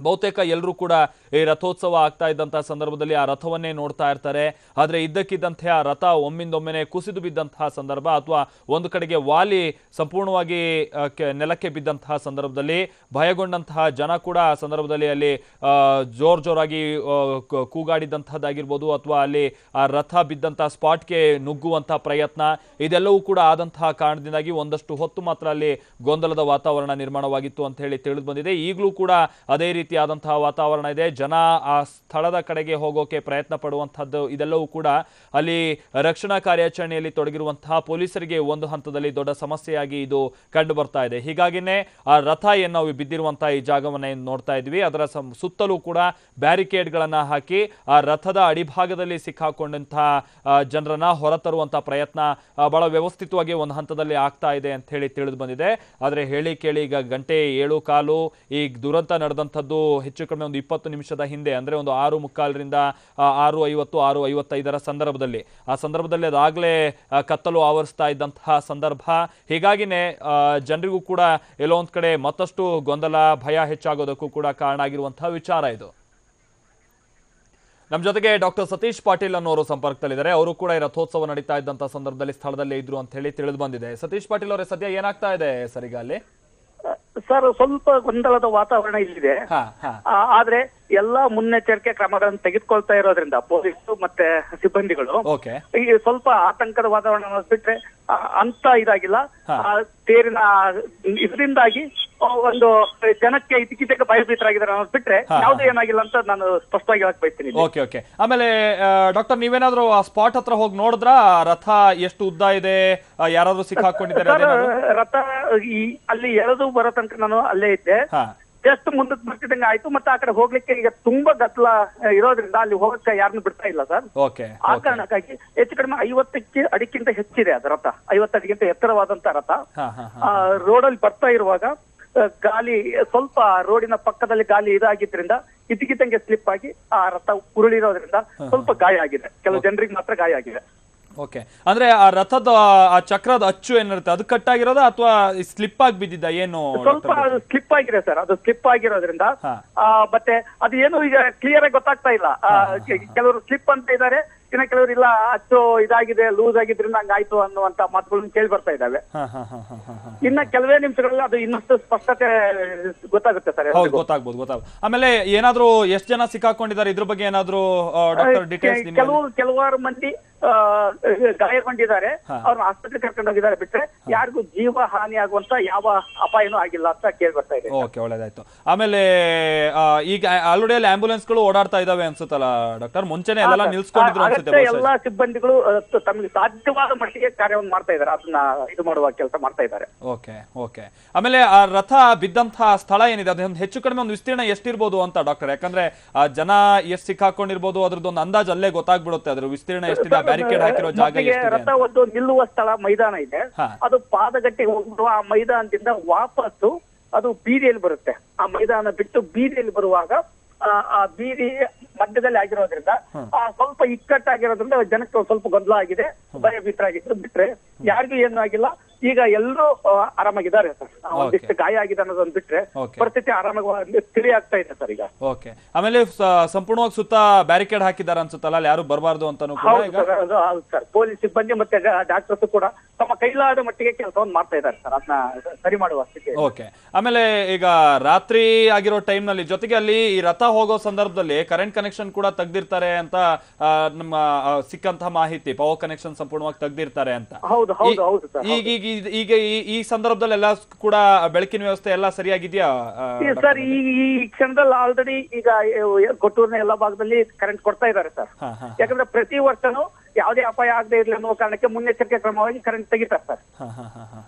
ಬಹುತೇಕ ಎಲ್ಲರೂ ಕೂಡ ಈ ರಥೋತ್ಸವ ಆಗ್ತಾ ಇದ್ದಂತಹ ಸಂದರ್ಭದಲ್ಲಿ ಆ ರಥವನ್ನೇ ನೋಡ್ತಾ ಇರ್ತಾರೆ. ಆದರೆ ಇದ್ದಕ್ಕಿದ್ದಂತೆ ಆ ರಥ ಒಮ್ಮಿಂದೊಮ್ಮೆನೆ ಕುಸಿದು ಬಿದ್ದಂತಹ ಸಂದರ್ಭ ಅಥವಾ ಒಂದು ಕಡೆಗೆ ವಾಲಿ ಸಂಪೂರ್ಣವಾಗಿ ನೆಲಕ್ಕೆ ಬಿದ್ದಂತಹ ಸಂದರ್ಭದಲ್ಲಿ ಭಯಗೊಂಡಂತಹ ಜನ ಕೂಡ ಆ ಸಂದರ್ಭದಲ್ಲಿ ಅಲ್ಲಿ ಜೋರಾಗಿ ಕೂಗಾಡಿದಂತಹದ್ದಾಗಿರ್ಬೋದು ಅಥವಾ ಅಲ್ಲಿ ಆ ರಥ ಬಿದ್ದಂತಹ ಸ್ಪಾಟ್ಗೆ ನುಗ್ಗುವಂತಹ ಪ್ರಯತ್ನ ಇದೆಲ್ಲವೂ ಕೂಡ ಆದಂತಹ ಕಾರಣದಿಂದಾಗಿ ಒಂದಷ್ಟು ಹೊತ್ತು ಮಾತ್ರ ಅಲ್ಲಿ ಗೊಂದಲದ ವಾತಾವರಣ ನಿರ್ಮಾಣವಾಗಿತ್ತು ಅಂತ ಹೇಳಿ ತಿಳಿದು ಬಂದಿದೆ. ಈಗಲೂ ಕೂಡ ಅದೇ ರೀತಿ ರೀತಿಯಾದಂತಹ ವಾತಾವರಣ ಇದೆ. ಜನ ಆ ಸ್ಥಳದ ಕಡೆಗೆ ಹೋಗೋಕೆ ಪ್ರಯತ್ನ ಪಡುವಂತಹದ್ದು ಇದೆಲ್ಲವೂ ಕೂಡ ಅಲ್ಲಿ ರಕ್ಷಣಾ ಕಾರ್ಯಾಚರಣೆಯಲ್ಲಿ ತೊಡಗಿರುವಂತಹ ಪೊಲೀಸರಿಗೆ ಒಂದು ಹಂತದಲ್ಲಿ ದೊಡ್ಡ ಸಮಸ್ಯೆಯಾಗಿ ಇದು ಕಂಡು ಬರ್ತಾ ಇದೆ. ಹೀಗಾಗಿನೇ ಆ ರಥ ಏನು ನಾವು ಬಿದ್ದಿರುವಂತಹ ಈ ಜಾಗವನ್ನ ನೋಡ್ತಾ ಇದ್ವಿ, ಅದರ ಸುತ್ತಲೂ ಕೂಡ ಬ್ಯಾರಿಕೇಡ್ಗಳನ್ನ ಹಾಕಿ ಆ ರಥದ ಅಡಿಭಾಗದಲ್ಲಿ ಸಿಕ್ಕಾಕೊಂಡಂತಹ ಜನರನ್ನ ಹೊರತರುವಂತಹ ಪ್ರಯತ್ನ ಬಹಳ ವ್ಯವಸ್ಥಿತವಾಗಿ ಒಂದು ಹಂತದಲ್ಲಿ ಆಗ್ತಾ ಇದೆ ಅಂತ ಹೇಳಿ ತಿಳಿದು ಬಂದಿದೆ. ಆದ್ರೆ ಹೇಳಿ ಕೇಳಿ ಈಗ ಗಂಟೆ 7:15 ಈ ದುರಂತ ನಡೆದಂಥದ್ದು ಹೆಚ್ಚು ಕಡಿಮೆ ಒಂದು 20 ನಿಮಿಷದ ಹಿಂದೆ, ಅಂದ್ರೆ ಒಂದು 6:45ರಿಂದ 6:50 6:55 ಸಂದರ್ಭದಲ್ಲಿ ಅದಾಗಲೇ ಕತ್ತಲು ಆವರಿಸ್ತಾ ಇದ್ದಂತಹ ಸಂದರ್ಭ. ಹೀಗಾಗಿನೇ ಜನರಿಗೂ ಕೂಡ ಎಲ್ಲೋ ಒಂದ್ ಕಡೆ ಮತ್ತಷ್ಟು ಗೊಂದಲ ಭಯ ಹೆಚ್ಚಾಗೋದಕ್ಕೂ ಕೂಡ ಕಾರಣ ಆಗಿರುವಂತಹ ವಿಚಾರ ಇದು. ನಮ್ಮ ಜೊತೆಗೆ ಡಾಕ್ಟರ್ ಸತೀಶ್ ಪಾಟೀಲ್ ಅನ್ನೋರು ಸಂಪರ್ಕದಲ್ಲಿದ್ದಾರೆ. ಅವರು ಕೂಡ ಈ ರಥೋತ್ಸವ ನಡೀತಾ ಇದ್ದಂತಹ ಸಂದರ್ಭದಲ್ಲಿ ಸ್ಥಳದಲ್ಲೇ ಇದ್ರು ಅಂತ ಹೇಳಿ ತಿಳಿದು ಬಂದಿದೆ. ಸತೀಶ್ ಪಾಟೀಲ್ ಅವರೇ, ಸದ್ಯ ಏನಾಗ್ತಾ ಇದೆ ಸರ್ ಈಗ ಅಲ್ಲಿ?
ಸರ್, ಸ್ವಲ್ಪ ಗೊಂದಲದ ವಾತಾವರಣ ಇಲ್ಲಿದೆ. ಆದ್ರೆ ಎಲ್ಲಾ ಮುನ್ನೆಚ್ಚರಿಕೆ ಕ್ರಮಗಳನ್ನು ತೆಗೆದುಕೊಳ್ತಾ ಇರೋದ್ರಿಂದ ಪೊಲೀಸರು ಮತ್ತೆ ಸಿಬ್ಬಂದಿಗಳು ಈಗ ಸ್ವಲ್ಪ ಆತಂಕದ ವಾತಾವರಣ ಬಿಟ್ರೆ ಅಂತ ಇದಾಗಿಲ್ಲ. ತೇರಿನ ಇದರಿಂದಾಗಿ ಒಂದು ಜನಕ್ಕೆ ಇತಿಕಿತಕ್ಕೆ ಭಯಭೀತರಾಗಿದ್ದಾರೆ ಅನ್ನೋದು ಬಿಟ್ರೆ ಯಾವ್ದು ಏನಾಗಿಲ್ಲ ಅಂತ ನಾನು ಸ್ಪಷ್ಟವಾಗಿ ಹೇಳಕ್ ಬಯಸ್ತೀನಿ.
ಓಕೆ. ಆಮೇಲೆ ಡಾಕ್ಟರ್, ನೀವೇನಾದ್ರೂ ಆ ಸ್ಪಾಟ್ ಹತ್ರ ಹೋಗಿ ನೋಡಿದ್ರ ರಥ ಎಷ್ಟು ಉದ್ದ ಇದೆ, ಯಾರಾದ್ರೂ ಸಿಕ್ಕಾಕೊಂಡಿದ್ದಾರೆ?
ರಥ ಅಲ್ಲಿ ಎಳೆದು ಬರೋ ತನಕ ನಾನು ಅಲ್ಲೇ ಇದ್ದೆ. ಜಸ್ಟ್ ಮುಂದಕ್ಕೆ ಬರ್ತಿದ್ದಂಗೆ ಆಯ್ತು. ಮತ್ತೆ ಆ ಕಡೆ ಹೋಗ್ಲಿಕ್ಕೆ ಈಗ ತುಂಬಾ ಗದ್ದಲ ಇರೋದ್ರಿಂದ ಅಲ್ಲಿ ಹೋಗಕ್ಕೆ ಯಾರನ್ನು ಬಿಡ್ತಾ ಇಲ್ಲ ಸರ್. ಆ ಕಾರಣಕ್ಕಾಗಿ ಹೆಚ್ಚು ಕಡಿಮೆ 50 ಅಡಿಗಿಂತ ಹೆಚ್ಚಿದೆ ಅದು ರಥ. 50 ಅಡಿಗಿಂತ ಎತ್ತರವಾದಂತ ರಥ ರೋಡಲ್ಲಿ ಬರ್ತಾ ಇರುವಾಗ ಗಾಲಿ ಸ್ವಲ್ಪ ರೋಡಿನ ಪಕ್ಕದಲ್ಲಿ ಗಾಲಿ ಇದಾಗಿದ್ರಿಂದ ಇದ್ದಕ್ಕಿದ್ದಂಗೆ ಸ್ಲಿಪ್ ಆಗಿ ಆ ರಥ ಉರುಳಿರೋದ್ರಿಂದ ಸ್ವಲ್ಪ ಗಾಯ ಆಗಿದೆ. ಕೆಲವು ಜನರಿಗೆ ಮಾತ್ರ ಗಾಯ ಆಗಿದೆ.
ಓಕೆ, ಅಂದ್ರೆ ಆ ರಥದ ಆ ಚಕ್ರದ ಅಚ್ಚು ಏನಿರುತ್ತೆ ಅದು ಕಟ್ಟಾಗಿರೋದ ಅಥವಾ ಸ್ಲಿಪ್ ಆಗಿ ಬಿದ್ದಿದ್ದ? ಏನು
ಸ್ವಲ್ಪ ಸ್ಲಿಪ್ ಆಗಿದೆ ಸರ್. ಅದು ಸ್ಲಿಪ್ ಆಗಿರೋದ್ರಿಂದ ಮತ್ತೆ ಅದು ಏನು ಈಗ ಕ್ಲಿಯರ್ ಆಗಿ ಗೊತ್ತಾಗ್ತಾ ಇಲ್ಲ. ಕೆಲವರು ಸ್ಲಿಪ್ ಅಂತ ಇದ್ದಾರೆ, ಇನ್ನ ಕೆಲವರು ಇಲ್ಲ ಅಚ್ಚು ಇದಾಗಿದೆ, ಲೂಸ್ ಆಗಿದ್ರಿಂದ ಹಂಗಾಯ್ತು ಅನ್ನುವಂತ ಮಾತುಗಳನ್ನ ಕೇಳಿ ಬರ್ತಾ ಇದ್ದಾವೆ. ಇನ್ನ ಕೆಲವೇ ನಿಮಿಷಗಳಲ್ಲಿ ಅದು ಇನ್ನಷ್ಟು ಸ್ಪಷ್ಟತೆ ಗೊತ್ತಾಗುತ್ತೆ ಸರ್.
ಗೊತ್ತಾಗ್ಬೋದು. ಆಮೇಲೆ ಏನಾದ್ರು ಎಷ್ಟು ಜನ ಸಿಕ್ಕಾಕೊಂಡಿದ್ದಾರೆ ಇದ್ರ ಬಗ್ಗೆ ಏನಾದ್ರು ಡೀಟೇಲ್ಸ್?
ಕೆಲವಾರು ಮಂದಿ ಗಾಯಗೊಂಡಿದ್ದಾರೆ, ಅವ್ರನ್ನ ಆಸ್ಪತ್ರೆಗೆ ಕರ್ಕೊಂಡು ಹೋಗಿದ್ದಾರೆ. ಬಿಟ್ರೆ ಯಾರಿಗೂ ಜೀವ ಹಾನಿ ಆಗುವಂತ ಯಾವ ಅಪಾಯನೂ ಆಗಿಲ್ಲ ಅಂತ ಕೇಳಿ ಬರ್ತಾ ಇದೆ.
ಓಕೆ, ಒಳ್ಳೇದಾಯ್ತು. ಆಮೇಲೆ ಈಗ ಆಲ್ರೆಡಿ ಅಲ್ಲಿ ಆಂಬ್ಯುಲೆನ್ಸ್ ಗಳು ಓಡಾಡ್ತಾ ಇದಾವೆ ಅನ್ಸುತ್ತಲ್ಲ ಡಾಕ್ಟರ್? ಮುಂಚೆನೆ ಎಲ್ಲ ನಿಲ್ಸ್ಕೊಂಡಿದ್ರು ಅನ್ಸುತ್ತೆ.
ಎಲ್ಲಾ ಸಿಬ್ಬಂದಿಗಳು ತಮಗೆ ಸಾಧ್ಯವಾದ ಮಟ್ಟಿಗೆ ಕಾರ್ಯವನ್ನು ಮಾಡ್ತಾ ಇದ್ದಾರೆ, ಅದನ್ನ ಇದು ಮಾಡುವ ಕೆಲಸ ಮಾಡ್ತಾ ಇದ್ದಾರೆ.
ಓಕೆ. ಆಮೇಲೆ ಆ ರಥ ಬಿದ್ದಂತಹ ಸ್ಥಳ ಏನಿದೆ ಅದು ಹೆಚ್ಚು ಕಡಿಮೆ ಒಂದು ವಿಸ್ತೀರ್ಣ ಎಷ್ಟಿರ್ಬೋದು ಅಂತ ಡಾಕ್ಟರ್? ಯಾಕಂದ್ರೆ ಜನ ಎಷ್ಟು ಸಿಕ್ಕಾಕೊಂಡಿರ್ಬೋದು ಅದ್ರದ್ದೊಂದು ಅಂದಾಜು ಅಲ್ಲೇ ಗೊತ್ತಾಗ್ಬಿಡುತ್ತೆ. ಅದ್ರ ವಿಸ್ತೀರ್ಣ ಎಷ್ಟಿದೆ, ಬ್ಯಾರಿಕೇಡ್ ಹಾಕಿರೋ ಜಾಗ ಎಷ್ಟಿದೆ?
ರಥ ಒಂದು ನಿಲ್ಲುವ ಸ್ಥಳ ಮೈದಾನ ಇದೆ, ಅದು ಪಾದಗಟ್ಟೆ ಹೋಗುವ ಆ ಮೈದಾನದಿಂದ ವಾಪಸ್ಸು ಅದು ಬೀದಿಯಲ್ಲಿ ಬರುತ್ತೆ. ಆ ಮೈದಾನ ಬಿಟ್ಟು ಬೀದಿಯಲ್ಲಿ ಬರುವಾಗ ಆ ಬೀದಿ ಮಧ್ಯದಲ್ಲಿ ಆಗಿರೋದ್ರಿಂದ ಸ್ವಲ್ಪ ಇಕ್ಕಟ್ಟಾಗಿರೋದ್ರಿಂದ ಜನಕ್ಕೆ ಸ್ವಲ್ಪ ಗೊಂದಲ ಆಗಿದೆ, ಭಯಭೀತರಾಗಿದ್ದು. ಬಿಟ್ರೆ ಯಾರಿಗೂ ಏನು ಆಗಿಲ್ಲ. ಈಗ ಎಲ್ಲರೂ ಆರಾಮಾಗಿದ್ದಾರೆ ಸರ್. ಒಂದಿಷ್ಟು ಗಾಯ ಆಗಿದೆ ಅನ್ನೋದೊಂದು ಬಿಟ್ರೆ ಪರಿಸ್ಥಿತಿ ಆರಾಮಾಗಿ ತಿಳಿ ಆಗ್ತಾ ಇದೆ ಸರ್ ಈಗ.
ಓಕೆ. ಆಮೇಲೆ ಸಂಪೂರ್ಣವಾಗಿ ಸುತ್ತ ಬ್ಯಾರಿಕೇಡ್ ಹಾಕಿದ್ದಾರೆ ಅನ್ಸುತ್ತಲ್ಲ, ಯಾರು ಬರಬಾರ್ದು ಅಂತಾನು ಕೂಡ?
ಹೌದು ಸರ್. ಪೊಲೀಸ್ ಸಿಬ್ಬಂದಿ ಮತ್ತೆ ಡಾಕ್ಟರ್ಸ್ ಕೂಡ ತಮ್ಮ ಕೈಲಾದ ಮಟ್ಟಿಗೆ ಕೆಲಸವನ್ನು ಮಾಡ್ತಾ ಇದ್ದಾರೆ ಸರ್, ಅದನ್ನ ಸರಿ ಮಾಡುವ ಸ್ಥಿತಿ.
ಓಕೆ. ಆಮೇಲೆ ಈಗ ರಾತ್ರಿ ಆಗಿರೋ ಟೈಮ್ ನಲ್ಲಿ ಜೊತೆಗೆ ಅಲ್ಲಿ ಈ ರಥ ಹೋಗೋ ಸಂದರ್ಭದಲ್ಲಿ ಕರೆಂಟ್ ಕನೆಕ್ಷನ್ ಕೂಡ ತೆಗ್ದಿರ್ತಾರೆ ಅಂತ ನಮ್ಮ ಸಿಕ್ಕಂತಹ ಮಾಹಿತಿ. ಪವರ್ ಕನೆಕ್ಷನ್ ಸಂಪೂರ್ಣವಾಗಿ ತೆಗ್ದಿರ್ತಾರೆ ಅಂತ. ಈಗ ಈ ಸಂದರ್ಭದಲ್ಲಿ ಎಲ್ಲ ಕೂಡ ಬೆಳಕಿನ ವ್ಯವಸ್ಥೆ ಎಲ್ಲ ಸರಿಯಾಗಿದೆಯಾ
ಸರ್? ಈ ಕ್ಷಣದಲ್ಲಿ ಆಲ್ರೆಡಿ ಈಗ ಕೊಟ್ಟೂರಿನ ಎಲ್ಲಾ ಭಾಗದಲ್ಲಿ ಕರೆಂಟ್ ಕೊಡ್ತಾ ಇದ್ದಾರೆ ಸರ್. ಯಾಕಂದ್ರೆ ಪ್ರತಿ ವರ್ಷನೂ ಯಾವುದೇ ಅಪಾಯ ಆಗದೆ ಇರಲಿ ಅನ್ನೋ ಕಾರಣಕ್ಕೆ ಮುನ್ನೆಚ್ಚರಿಕೆ ಕ್ರಮವಾಗಿ ಕರೆಂಟ್ ತೆಗಿತಾರೆ ಸರ್.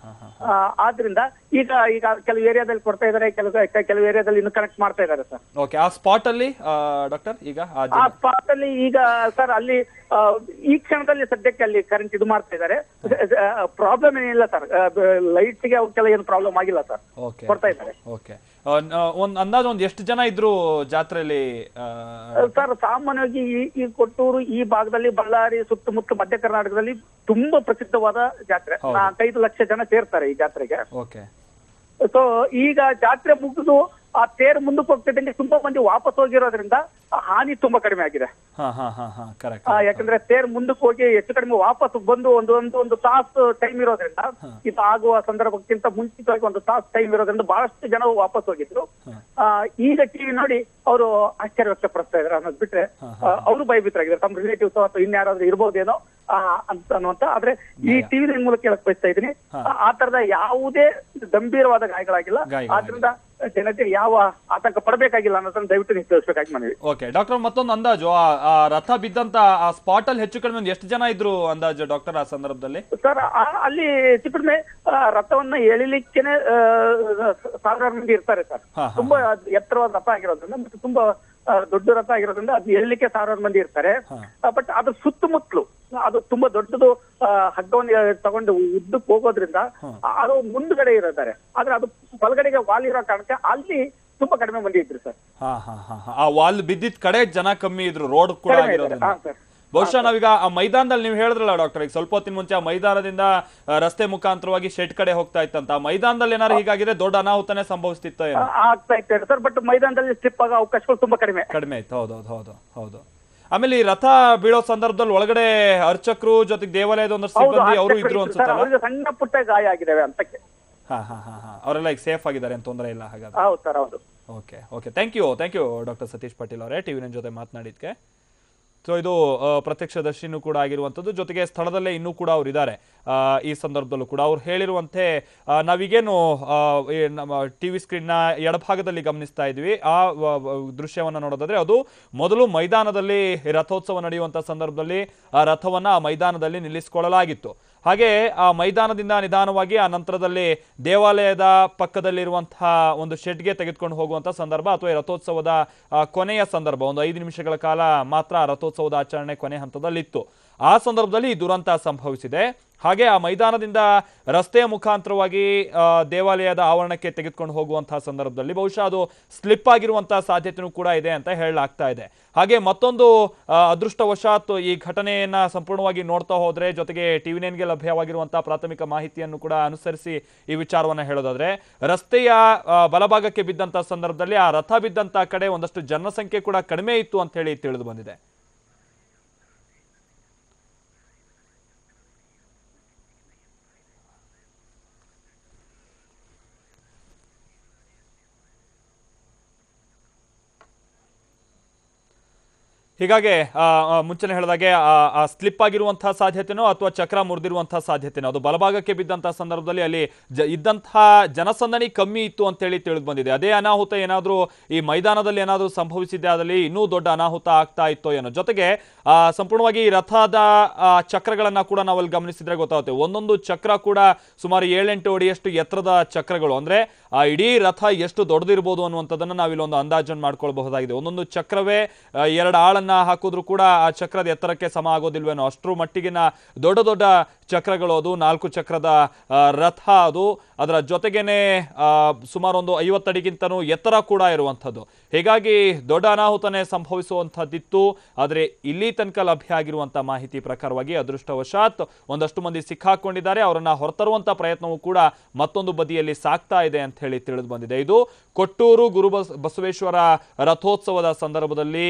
ಆದ್ರಿಂದ ಈಗ ಕೆಲವು ಏರಿಯಾದಲ್ಲಿ ಕೊಡ್ತಾ ಇದ್ದಾರೆ, ಕೆಲವು ಏರಿಯಾದಲ್ಲಿ ಇನ್ನು ಕನೆಕ್ಟ್ ಮಾಡ್ತಾ ಇದ್ದಾರೆ ಸರ್.
ಓಕೆ. ಆ ಸ್ಪಾಟ್ ಅಲ್ಲಿ ಡಾಕ್ಟರ್ ಈಗ
ಆ ಸ್ಪಾಟ್ ಅಲ್ಲಿ ಈಗ ಸರ್ ಅಲ್ಲಿ ಈ ಕ್ಷಣದಲ್ಲಿ ಸದ್ಯಕ್ಕೆ ಅಲ್ಲಿ ಕರೆಂಟ್ ಇದು ಮಾಡ್ತಾ ಇದ್ದಾರೆ. ಪ್ರಾಬ್ಲಮ್ ಏನಿಲ್ಲ ಸರ್, ಲೈಟ್ಸ್ ಗೆ ಅವಕ್ಕೆಲ್ಲ ಏನು ಪ್ರಾಬ್ಲಮ್ ಆಗಿಲ್ಲ ಸರ್, ಕೊಡ್ತಾ ಇದ್ದಾರೆ.
ಓಕೆ. ಒಂದ್ ಅಂದಾಜು ಒಂದ್ ಎಷ್ಟು ಜನ ಇದ್ರು ಜಾತ್ರೆಯಲ್ಲಿ
ಸರ್? ಸಾಮಾನ್ಯವಾಗಿ ಈ ಕೊಟ್ಟೂರು ಈ ಭಾಗದಲ್ಲಿ, ಬಳ್ಳಾರಿ ಸುತ್ತಮುತ್ತ ಮಧ್ಯ ಕರ್ನಾಟಕದಲ್ಲಿ ತುಂಬಾ ಪ್ರಸಿದ್ಧವಾದ ಜಾತ್ರೆ. 5 ಲಕ್ಷ ಜನ ಸೇರ್ತಾರೆ ಈ ಜಾತ್ರೆಗೆ. ಸೊ ಈಗ ಜಾತ್ರೆ ಮುಗಿದು ಆ ತೇರು ಮುಂದಕ್ಕೆ ಹೋಗ್ತಿದ್ದಂಗೆ ತುಂಬಾ ಮಂದಿ ವಾಪಸ್ ಹೋಗಿರೋದ್ರಿಂದ ಹಾನಿ ತುಂಬಾ ಕಡಿಮೆ ಆಗಿದೆ. ಯಾಕಂದ್ರೆ ತೇರು ಮುಂದಕ್ಕೆ ಹೋಗಿ ಹೆಚ್ಚು ಕಡಿಮೆ ವಾಪಸ್ ಬಂದು ಒಂದು ತಾಸು ಟೈಮ್ ಇರೋದ್ರಿಂದ, ಇದು ಆಗುವ ಸಂದರ್ಭಕ್ಕಿಂತ ಮುಂಚಿತವಾಗಿ 1 ತಾಸು ಟೈಮ್ ಇರೋದ್ರಿಂದ ಬಹಳಷ್ಟು ಜನ ವಾಪಸ್ ಹೋಗಿದ್ರು. ಈಗ ಟಿವಿ ನೋಡಿ ಅವರು ಆಶ್ಚರ್ಯ ವ್ಯಕ್ತಪಡಿಸ್ತಾ ಇದ್ದಾರೆ ಅನ್ನೋದು ಬಿಟ್ರೆ ಅವರು ಭಯಭೀತರಾಗಿದ್ದಾರೆ. ತಮ್ಮ ರಿಲೇಟಿವ್ಸ್ ಅಥವಾ ಇನ್ಯಾರಾದ್ರೂ ಇರ್ಬೋದೇನೋ ಅನ್ನುವಂತ. ಆದ್ರೆ ಈ ಟಿವಿ ಮೂಲಕ ಕೇಳಕ್ ಬಯಸ್ತಾ ಇದ್ದೀನಿ, ಆ ತರದ ಯಾವುದೇ ಗಂಭೀರವಾದ ಗಾಯಗಳಾಗಿಲ್ಲ. ಆದ್ರಿಂದ ಜನತೆ ಯಾವ ಆತಂಕ ಪಡಬೇಕಾಗಿಲ್ಲ ಅನ್ನೋದನ್ನ ದಯವಿಟ್ಟು ನೀವು ತಿಳಿಸ್ಬೇಕಾಗಿ ಮನವಿ.
ಓಕೆ ಡಾಕ್ಟರ್, ಮತ್ತೊಂದು ಅಂದಾಜು ಆ ರಥ ಬಿದ್ದಂತ ಆ ಸ್ಪಾಟ್ ಅಲ್ಲಿ ಹೆಚ್ಚು ಕಡಿಮೆ ಒಂದು ಎಷ್ಟು ಜನ ಇದ್ರು ಅಂದಾಜು ಡಾಕ್ಟರ್ ಆ ಸಂದರ್ಭದಲ್ಲಿ?
ಸರ್ ಅಲ್ಲಿ ಹೆಚ್ಚು ಕಡಿಮೆ ರಥವನ್ನ ಎಳಿಲಿಕ್ಕೇನೆ ಸಾವಿರಾರು ಮಂದಿ ಇರ್ತಾರೆ ಸರ್. ತುಂಬಾ ಎತ್ತರವಾದ ರಥ ಆಗಿರೋದ್ರಿಂದ ಮತ್ತೆ ತುಂಬಾ ದೊಡ್ಡ ರಥ ಆಗಿರೋದ್ರಿಂದ ಅದು ಎಳ್ಲಿಕ್ಕೆ ಸಾವಿರಾರು ಮಂದಿ ಇರ್ತಾರೆ. ಬಟ್ ಅದು ಸುತ್ತಮುತ್ತಲು ಅದು ತುಂಬಾ ದೊಡ್ಡದು ಹಗ್ಗವನ್ನು ತಗೊಂಡು ಉದ್ದಕ್ಕೆ ಹೋಗೋದ್ರಿಂದ ಅದು ಮುಂದ್ಗಡೆ ಇರ್ತಾರೆ. ಆದ್ರೆ ಅದು ಬಲಗಡೆಗೆ ವಾಲ್ ಇರೋ ಕಾರಣಕ್ಕೆ ಅಲ್ಲಿ ತುಂಬಾ ಕಡಿಮೆ ಮಂದಿ ಇದ್ರು ಸರ್.
ಆ ವಾಲ್ ಬಿದ್ದಿದ್ ಕಡೆ ಜನ ಕಮ್ಮಿ ಇದ್ರು, ರೋಡ್ ಕೂಡ ಆಗಿರೋದ್ರಿಂದ. ಬಹುಶಃ ನಾವೀಗ ಆ ಮೈದಾನದಲ್ಲಿ ನೀವು ಹೇಳಿದ್ರಲ್ಲ ಡಾಕ್ಟರ್, ಈಗ ಸ್ವಲ್ಪ ಹೊತ್ತಿನ ಮುಂಚೆ ಆ ಮೈದಾನದಿಂದ ರಸ್ತೆ ಮುಖಾಂತರವಾಗಿ ಶೆಡ್ ಕಡೆ ಹೋಗ್ತಾ ಇತ್ತಂತ, ಆ ಮೈದಾನದಲ್ಲಿ ಏನಾದ್ರು ಹೀಗಾಗಿದೆ ದೊಡ್ಡ ಅನಾಹುತನೇ ಸಂಭವಿಸ್ತಿತ್ತು
ಆಗ್ತಾ ಇತ್ತು ಸರ್. ಬಟ್ ಮೈದಾನದಲ್ಲಿ ಸ್ಲಿಪ್ ಆಗೋ ಅವಕಾಶಗಳು ತುಂಬಾ ಕಡಿಮೆ
ಇತ್ತು. ಹೌದು. ಆಮೇಲೆ ಈ ರಥ ಬೀಳೋ ಸಂದರ್ಭದಲ್ಲಿ ಒಳಗಡೆ ಅರ್ಚಕರು ಜೊತೆಗೆ ದೇವಾಲಯದ ಒಂದಷ್ಟು ಸಿಬ್ಬಂದಿ ಅವರು ಇದ್ರು ಅನ್ಸುತ್ತಲ್ಲ?
ಸಣ್ಣ ಪುಟ್ಟ ಗಾಯ ಆಗಿದಾವೆ ಅಂತಕ್ಕೆ.
ಅವರೆಲ್ಲ ಈಗ ಸೇಫ್ ಆಗಿದ್ದಾರೆ, ಏನು ತೊಂದರೆ ಇಲ್ಲ ಹಾಗಾದ್ರೆ?
ಹೌದು ಸರ್, ಹೌದು.
Okay thank you doctor Satish Patil ಅವರೇ, ಟಿವಿ ನೈನ್ ಜೊತೆ ಮಾತನಾಡಿದ್ಕೆ. ಸೊ ಇದು ಪ್ರತ್ಯಕ್ಷದರ್ಶಿನೂ ಕೂಡ ಆಗಿರುವಂಥದ್ದು, ಜೊತೆಗೆ ಸ್ಥಳದಲ್ಲೇ ಇನ್ನೂ ಕೂಡ ಅವ್ರು ಇದ್ದಾರೆ ಈ ಸಂದರ್ಭದಲ್ಲೂ ಕೂಡ. ಅವ್ರು ಹೇಳಿರುವಂತೆ ನಾವೀಗೇನು ನಮ್ಮ ಟಿವಿ ಸ್ಕ್ರೀನ್ನ ಎಡಭಾಗದಲ್ಲಿ ಗಮನಿಸ್ತಾ ಇದ್ವಿ, ಆ ದೃಶ್ಯವನ್ನು ನೋಡೋದಾದ್ರೆ ಅದು ಮೊದಲು ಮೈದಾನದಲ್ಲಿ ರಥೋತ್ಸವ ನಡೆಯುವಂಥ ಸಂದರ್ಭದಲ್ಲಿ ಆ ರಥವನ್ನು ಆ ಮೈದಾನದಲ್ಲಿ ನಿಲ್ಲಿಸಿಕೊಳ್ಳಲಾಗಿತ್ತು. ಹಾಗೆ ಆ ಮೈದಾನದಿಂದ ನಿಧಾನವಾಗಿ ಆ ನಂತರದಲ್ಲಿ ದೇವಾಲಯದ ಪಕ್ಕದಲ್ಲಿರುವಂತಹ ಒಂದು ಶೆಡ್ಗೆ ತೆಗೆದುಕೊಂಡು ಹೋಗುವಂಥ ಸಂದರ್ಭ ಅಥವಾ ರಥೋತ್ಸವದ ಕೊನೆಯ ಸಂದರ್ಭ, ಒಂದು 5 ನಿಮಿಷಗಳ ಕಾಲ ಮಾತ್ರ ರಥೋತ್ಸವದ ಆಚರಣೆ ಕೊನೆ ಹಂತದಲ್ಲಿತ್ತು. ಆ ಸಂದರ್ಭದಲ್ಲಿ ಈ ದುರಂತ ಸಂಭವಿಸಿದೆ. ಹಾಗೆ ಆ ಮೈದಾನದಿಂದ ರಸ್ತೆಯ ಮುಖಾಂತರವಾಗಿ ದೇವಾಲಯದ ಆವರಣಕ್ಕೆ ತೆಗೆದುಕೊಂಡು ಹೋಗುವಂತಹ ಸಂದರ್ಭದಲ್ಲಿ ಬಹುಶಃ ಅದು ಸ್ಲಿಪ್ ಆಗಿರುವಂತಹ ಸಾಧ್ಯತೆಯೂ ಕೂಡ ಇದೆ ಅಂತ ಹೇಳಲಾಗ್ತಾ ಇದೆ. ಹಾಗೆ ಮತ್ತೊಂದು ಅದೃಷ್ಟವಶಾತ್ ಈ ಘಟನೆಯನ್ನ ಸಂಪೂರ್ಣವಾಗಿ ನೋಡ್ತಾ ಹೋದ್ರೆ, ಜೊತೆಗೆ ಟಿವಿ ನೈನ್ಗೆ ಲಭ್ಯವಾಗಿರುವಂತಹ ಪ್ರಾಥಮಿಕ ಮಾಹಿತಿಯನ್ನು ಕೂಡ ಅನುಸರಿಸಿ ಈ ವಿಚಾರವನ್ನ ಹೇಳೋದಾದ್ರೆ, ರಸ್ತೆಯ ಬಲಭಾಗಕ್ಕೆ ಬಿದ್ದಂತ ಸಂದರ್ಭದಲ್ಲಿ ಆ ರಥ ಬಿದ್ದಂತ ಕಡೆ ಒಂದಷ್ಟು ಜನಸಂಖ್ಯೆ ಕೂಡ ಕಡಿಮೆ ಇತ್ತು ಅಂತ ಹೇಳಿ ತಿಳಿದು ಬಂದಿದೆ. ಹೀಗಾಗಿ ಮುಂಚೆನೇ ಹೇಳಿದಾಗೆ ಆ ಸ್ಲಿಪ್ ಆಗಿರುವಂತಹ ಸಾಧ್ಯತೆನೋ ಅಥವಾ ಚಕ್ರ ಮುರಿದಿರುವಂತಹ ಸಾಧ್ಯತೆನೋ, ಅದು ಬಲಭಾಗಕ್ಕೆ ಬಿದ್ದಂತಹ ಸಂದರ್ಭದಲ್ಲಿ ಅಲ್ಲಿ ಇದ್ದಂತಹ ಜನಸಂದಣಿ ಕಮ್ಮಿ ಇತ್ತು ಅಂತೇಳಿ ತಿಳಿದು ಬಂದಿದೆ. ಅದೇ ಅನಾಹುತ ಏನಾದರೂ ಈ ಮೈದಾನದಲ್ಲಿ ಏನಾದರೂ ಸಂಭವಿಸಿದ್ದೆ ಆದಲ್ಲಿ ಇನ್ನೂ ದೊಡ್ಡ ಅನಾಹುತ ಆಗ್ತಾ ಇತ್ತೋ ಏನೋ. ಜೊತೆಗೆ ಸಂಪೂರ್ಣವಾಗಿ ರಥದ ಚಕ್ರಗಳನ್ನ ಕೂಡ ನಾವಲ್ಲಿ ಗಮನಿಸಿದ್ರೆ ಗೊತ್ತಾಗುತ್ತೆ. ಒಂದೊಂದು ಚಕ್ರ ಕೂಡ ಸುಮಾರು 7-8 ಅಡಿಯಷ್ಟು ಎತ್ತರದ ಚಕ್ರಗಳು. ಅಂದ್ರೆ ಆ ಇಡೀ ರಥ ಎಷ್ಟು ದೊಡ್ಡದಿರ್ಬೋದು ಅನ್ನುವಂಥದ್ದನ್ನು ನಾವಿಲ್ಲೊಂದು ಅಂದಾಜನ್ನು ಮಾಡ್ಕೊಳ್ಬಹುದಾಗಿದೆ. ಒಂದೊಂದು ಚಕ್ರವೇ 2 ಆಳನ್ನ ಹಾಕಿದ್ರು ಕೂಡ ಆ ಚಕ್ರದ ಎತ್ತರಕ್ಕೆ ಸಮ ಆಗೋದಿಲ್ವೇನೋ, ಅಷ್ಟರ ಮಟ್ಟಿಗಿನ ದೊಡ್ಡ ದೊಡ್ಡ ಚಕ್ರಗಳು ಅದು. 4 ಚಕ್ರದ ರಥ ಅದು. ಅದರ ಜೊತೆಗೇನೆ ಸುಮಾರು ಒಂದು 50 ಅಡಿಗಿಂತನೂ ಎತ್ತರ ಕೂಡ ಇರುವಂಥದ್ದು. ಹೀಗಾಗಿ ದೊಡ್ಡ ಅನಾಹುತನೇ ಸಂಭವಿಸುವಂಥದ್ದಿತ್ತು. ಆದರೆ ಇಲ್ಲಿ ತನಕ ಲಭ್ಯ ಆಗಿರುವಂಥ ಮಾಹಿತಿ ಪ್ರಕಾರವಾಗಿ ಅದೃಷ್ಟವಶಾತ್ ಒಂದಷ್ಟು ಮಂದಿ ಸಿಕ್ಕಾಕೊಂಡಿದ್ದಾರೆ. ಅವರನ್ನ ಹೊರತರುವಂಥ ಪ್ರಯತ್ನವೂ ಕೂಡ ಮತ್ತೊಂದು ಬದಿಯಲ್ಲಿ ಸಾಗ್ತಾ ಇದೆ ಅಂತ ಹೇಳಿ ತಿಳಿದು ಬಂದಿದೆ. ಇದು ಕೊಟ್ಟೂರು ಬಸವೇಶ್ವರ ರಥೋತ್ಸವದ ಸಂದರ್ಭದಲ್ಲಿ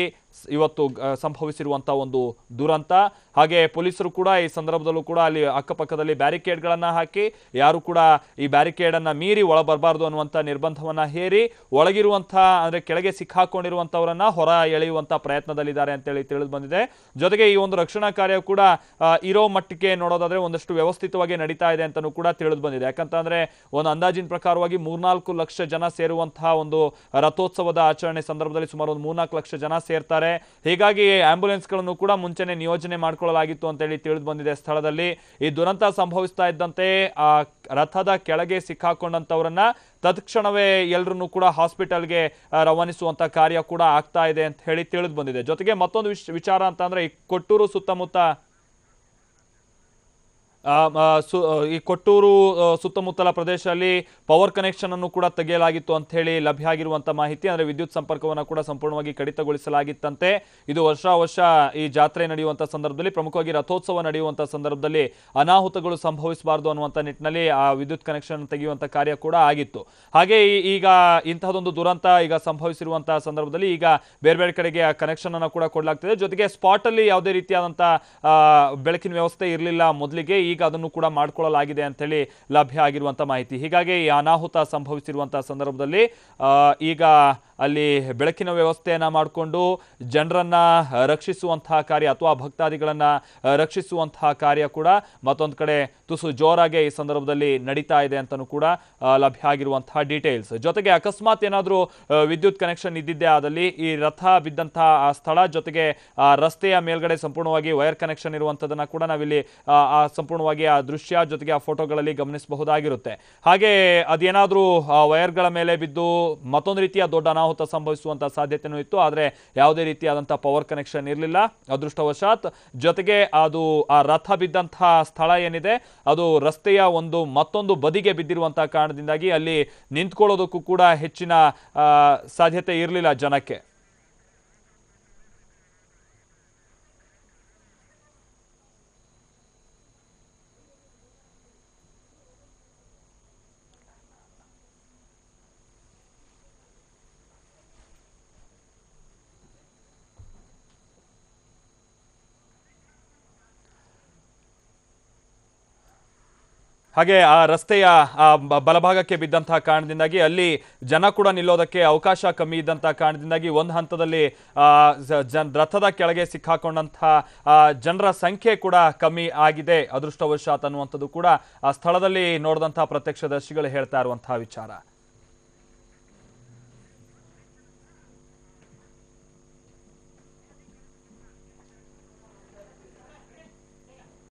ಇವತ್ತು ಸಂಭವಿಸಿರುವಂತಹ ಒಂದು ದುರಂತ. ಹಾಗೆ ಪೊಲೀಸರು ಕೂಡ ಈ ಸಂದರ್ಭದಲ್ಲೂ ಕೂಡ ಅಲ್ಲಿ ಅಕ್ಕಪಕ್ಕದಲ್ಲಿ ಬ್ಯಾರಿಕೇಡ್ಗಳನ್ನ ಹಾಕಿ ಯಾರು ಕೂಡ ಈ ಬ್ಯಾರಿಕೇಡ್ ಅನ್ನ ಮೀರಿ ಒಳ ಬರಬಾರದು ಅನ್ನುವಂಥ ನಿರ್ಬಂಧವನ್ನ ಹೇರಿ ಒಳಗಿರುವಂತಹ ಅಂದ್ರೆ ಕೆಳಗೆ ಸಿಕ್ಕಾಕೊಂಡಿರುವಂತವರನ್ನ ಹೊರ ಎಳೆಯುವಂತಹ ಪ್ರಯತ್ನದಲ್ಲಿದ್ದಾರೆ ಅಂತೇಳಿ ತಿಳಿದು ಬಂದಿದೆ. ಜೊತೆಗೆ ಈ ಒಂದು ರಕ್ಷಣಾ ಕಾರ್ಯ ಕೂಡ ಇರೋ ಮಟ್ಟಿಗೆ ನೋಡೋದಾದ್ರೆ ಒಂದಷ್ಟು ವ್ಯವಸ್ಥಿತವಾಗಿ ನಡೀತಾ ಇದೆ ಅಂತಲೂ ಕೂಡ ತಿಳಿದು ಬಂದಿದೆ. ಯಾಕಂತಂದ್ರೆ ಒಂದು ಅಂದಾಜಿನ ಪ್ರಕಾರವಾಗಿ 3-4 ಲಕ್ಷ ಜನ ಸೇರುವಂತಹ ಒಂದು ರಥೋತ್ಸವದ ಆಚರಣೆ ಸಂದರ್ಭದಲ್ಲಿ ಸುಮಾರು ಒಂದು 3-4 ಲಕ್ಷ ಜನ ಸೇರ್ತಾರೆ. ಹೀಗಾಗಿ ಆಂಬ್ಯುಲೆನ್ಸ್ಗಳನ್ನು ಕೂಡ ಮುಂಚೆನೆ ನಿಯೋಜನೆ ಮಾಡಿಕೊಳ್ಳಲಾಗಿತ್ತು ಅಂತೇಳಿ ತಿಳಿದು ಬಂದಿದೆ. ಸ್ಥಳದಲ್ಲಿ ಈ ದುರಂತ ಸಂಭವಿಸ್ತಾ ಇದ್ದಂತೆ ಆ ರಥದ ಕೆಳಗೆ ಸಿಕ್ಕಾಕೊಂಡಂತವರನ್ನ ತತ್ಕ್ಷಣವೇ ಎಲ್ಲರನ್ನೂ ಕೂಡ ಹಾಸ್ಪಿಟಲ್ಗೆ ರವಾನಿಸುವಂತ ಕಾರ್ಯ ಕೂಡ ಆಗ್ತಾ ಇದೆ ಅಂತ ಹೇಳಿ ತಿಳಿದು ಬಂದಿದೆ. ಜೊತೆಗೆ ಮತ್ತೊಂದು ವಿಚಾರ ಅಂತ ಅಂದ್ರೆ ಈ ಕೊಟ್ಟೂರು ಸುತ್ತಮುತ್ತ ಈ ಕೊಟ್ಟೂರು ಸುತ್ತಮುತ್ತಲ ಪ್ರದೇಶದಲ್ಲಿ ಪವರ್ ಕನೆಕ್ಷನ್ ಅನ್ನು ಕೂಡ ತೆಗೆಯಲಾಗಿತ್ತು ಅಂತ ಹೇಳಿ ಲಭ್ಯ ಆಗಿರುವಂತ ಮಾಹಿತಿ. ಅಂದ್ರೆ ವಿದ್ಯುತ್ ಸಂಪರ್ಕವನ್ನು ಕೂಡ ಸಂಪೂರ್ಣವಾಗಿ ಕಡಿತಗೊಳಿಸಲಾಗಿತ್ತಂತೆ. ಇದು ವರ್ಷ ಈ ಜಾತ್ರೆ ನಡೆಯುವಂತ ಸಂದರ್ಭದಲ್ಲಿ, ಪ್ರಮುಖವಾಗಿ ರಥೋತ್ಸವ ನಡೆಯುವಂತ ಸಂದರ್ಭದಲ್ಲಿ ಅನಾಹುತಗಳು ಸಂಭವಿಸಬಾರದು ಅನ್ನುವಂತ ನಿಟ್ಟಿನಲ್ಲಿ ಆ ವಿದ್ಯುತ್ ಕನೆಕ್ಷನ್ ತೆಗೆಯುವಂತ ಕಾರ್ಯ ಕೂಡ ಆಗಿತ್ತು. ಹಾಗೆ ಈಗ ಇಂತಹದೊಂದು ದುರಂತ ಈಗ ಸಂಭವಿಸಿರುವಂತಹ ಸಂದರ್ಭದಲ್ಲಿ ಈಗ ಬೇರೆ ಬೇರೆ ಕಡೆಗೆ ಆ ಕನೆಕ್ಷನ್ ಅನ್ನು ಕೂಡ ಕೊಡಲಾಗ್ತಿದೆ. ಜೊತೆಗೆ ಸ್ಪಾಟ್ ಅಲ್ಲಿ ಯಾವುದೇ ರೀತಿಯಾದಂತಹ ಬೆಳಕಿನ ವ್ಯವಸ್ಥೆ ಇರಲಿಲ್ಲ ಮೊದಲಿಗೆ. ಈಗ ಅದನ್ನು ಕೂಡ ಮಾಡಿಕೊಳ್ಳಲಾಗಿದೆ ಅಂತೇಳಿ ಲಭ್ಯ ಆಗಿರುವಂಥ ಮಾಹಿತಿ. ಹೀಗಾಗಿ ಈ ಅನಾಹುತ ಸಂಭವಿಸಿರುವಂಥ ಸಂದರ್ಭದಲ್ಲಿ ಈಗ ಅಲ್ಲಿ ಬೆಳಕಿನ ವ್ಯವಸ್ಥೆಯನ್ನು ಮಾಡಿಕೊಂಡು ಜನರನ್ನ ರಕ್ಷಿಸುವಂತಹ ಕಾರ್ಯ ಅಥವಾ ಭಕ್ತಾದಿಗಳನ್ನ ರಕ್ಷಿಸುವಂತಹ ಕಾರ್ಯ ಕೂಡ ಮತ್ತೊಂದು ಕಡೆ ತುಸು ಜೋರಾಗಿ ಈ ಸಂದರ್ಭದಲ್ಲಿ ನಡೀತಾ ಇದೆ ಅಂತಲೂ ಕೂಡ ಲಭ್ಯ ಆಗಿರುವಂತಹ ಡೀಟೇಲ್ಸ್. ಜೊತೆಗೆ ಅಕಸ್ಮಾತ್ ಏನಾದರೂ ವಿದ್ಯುತ್ ಕನೆಕ್ಷನ್ ಇದ್ದಿದ್ದೇ ಆದಲ್ಲಿ ಈ ರಥ ಬಿದ್ದಂತಹ ಆ ಸ್ಥಳ ಜೊತೆಗೆ ರಸ್ತೆಯ ಮೇಲ್ಗಡೆ ಸಂಪೂರ್ಣವಾಗಿ ವೈರ್ ಕನೆಕ್ಷನ್ ಇರುವಂಥದ್ದನ್ನು ಕೂಡ ನಾವಿಲ್ಲಿ ಸಂಪೂರ್ಣವಾಗಿ ಆ ದೃಶ್ಯ ಜೊತೆಗೆ ಆ ಫೋಟೋಗಳಲ್ಲಿ ಗಮನಿಸಬಹುದಾಗಿರುತ್ತೆ. ಹಾಗೆ ಅದೇನಾದರೂ ವೈರ್ಗಳ ಮೇಲೆ ಬಿದ್ದು ಮತ್ತೊಂದು ರೀತಿಯ ದೊಡ್ಡ ಅನಾಹುತ ಸಂಭವಿಸುವಂತಹ ಸಾಧ್ಯತೆಯೂ ಇತ್ತು. ಆದರೆ ಯಾವುದೇ ರೀತಿಯಾದಂತಹ ಪವರ್ ಕನೆಕ್ಷನ್ ಇರಲಿಲ್ಲ ಅದೃಷ್ಟವಶಾತ್. ಜೊತೆಗೆ ಅದು ಆ ರಥ ಬಿದ್ದಂತಹ ಸ್ಥಳ ಏನಿದೆ ಅದು ರಸ್ತೆಯ ಮತ್ತೊಂದು ಬದಿಗೆ ಬಿದ್ದಿರುವಂತಹ ಕಾರಣದಿಂದಾಗಿ ಅಲ್ಲಿ ನಿಂತ್ಕೊಳ್ಳೋದಕ್ಕೂ ಕೂಡ ಹೆಚ್ಚಿನ ಸಾಧ್ಯತೆ ಇರಲಿಲ್ಲ ಜನಕ್ಕೆ. ಹಾಗೆ ಆ ರಸ್ತೆಯ ಬಲಭಾಗಕ್ಕೆ ಬಿದ್ದಂತಹ ಕಾರಣದಿಂದಾಗಿ ಅಲ್ಲಿ ಜನ ಕೂಡ ನಿಲ್ಲೋದಕ್ಕೆ ಅವಕಾಶ ಕಮ್ಮಿ ಇದ್ದಂತಹ ಕಾರಣದಿಂದಾಗಿ ಒಂದು ಹಂತದಲ್ಲಿ ರಥದ ಕೆಳಗೆ ಸಿಕ್ಕಾಕೊಂಡಂತಹ ಜನರ ಸಂಖ್ಯೆ ಕೂಡ ಕಮ್ಮಿ ಆಗಿದೆ ಅದೃಷ್ಟವಶಾತ್ ಅನ್ನುವಂಥದ್ದು ಕೂಡ ಆ ಸ್ಥಳದಲ್ಲಿ ನೋಡಿದಂತಹ ಪ್ರತ್ಯಕ್ಷದರ್ಶಿಗಳು ಹೇಳ್ತಾ ಇರುವಂತಹ ವಿಚಾರ.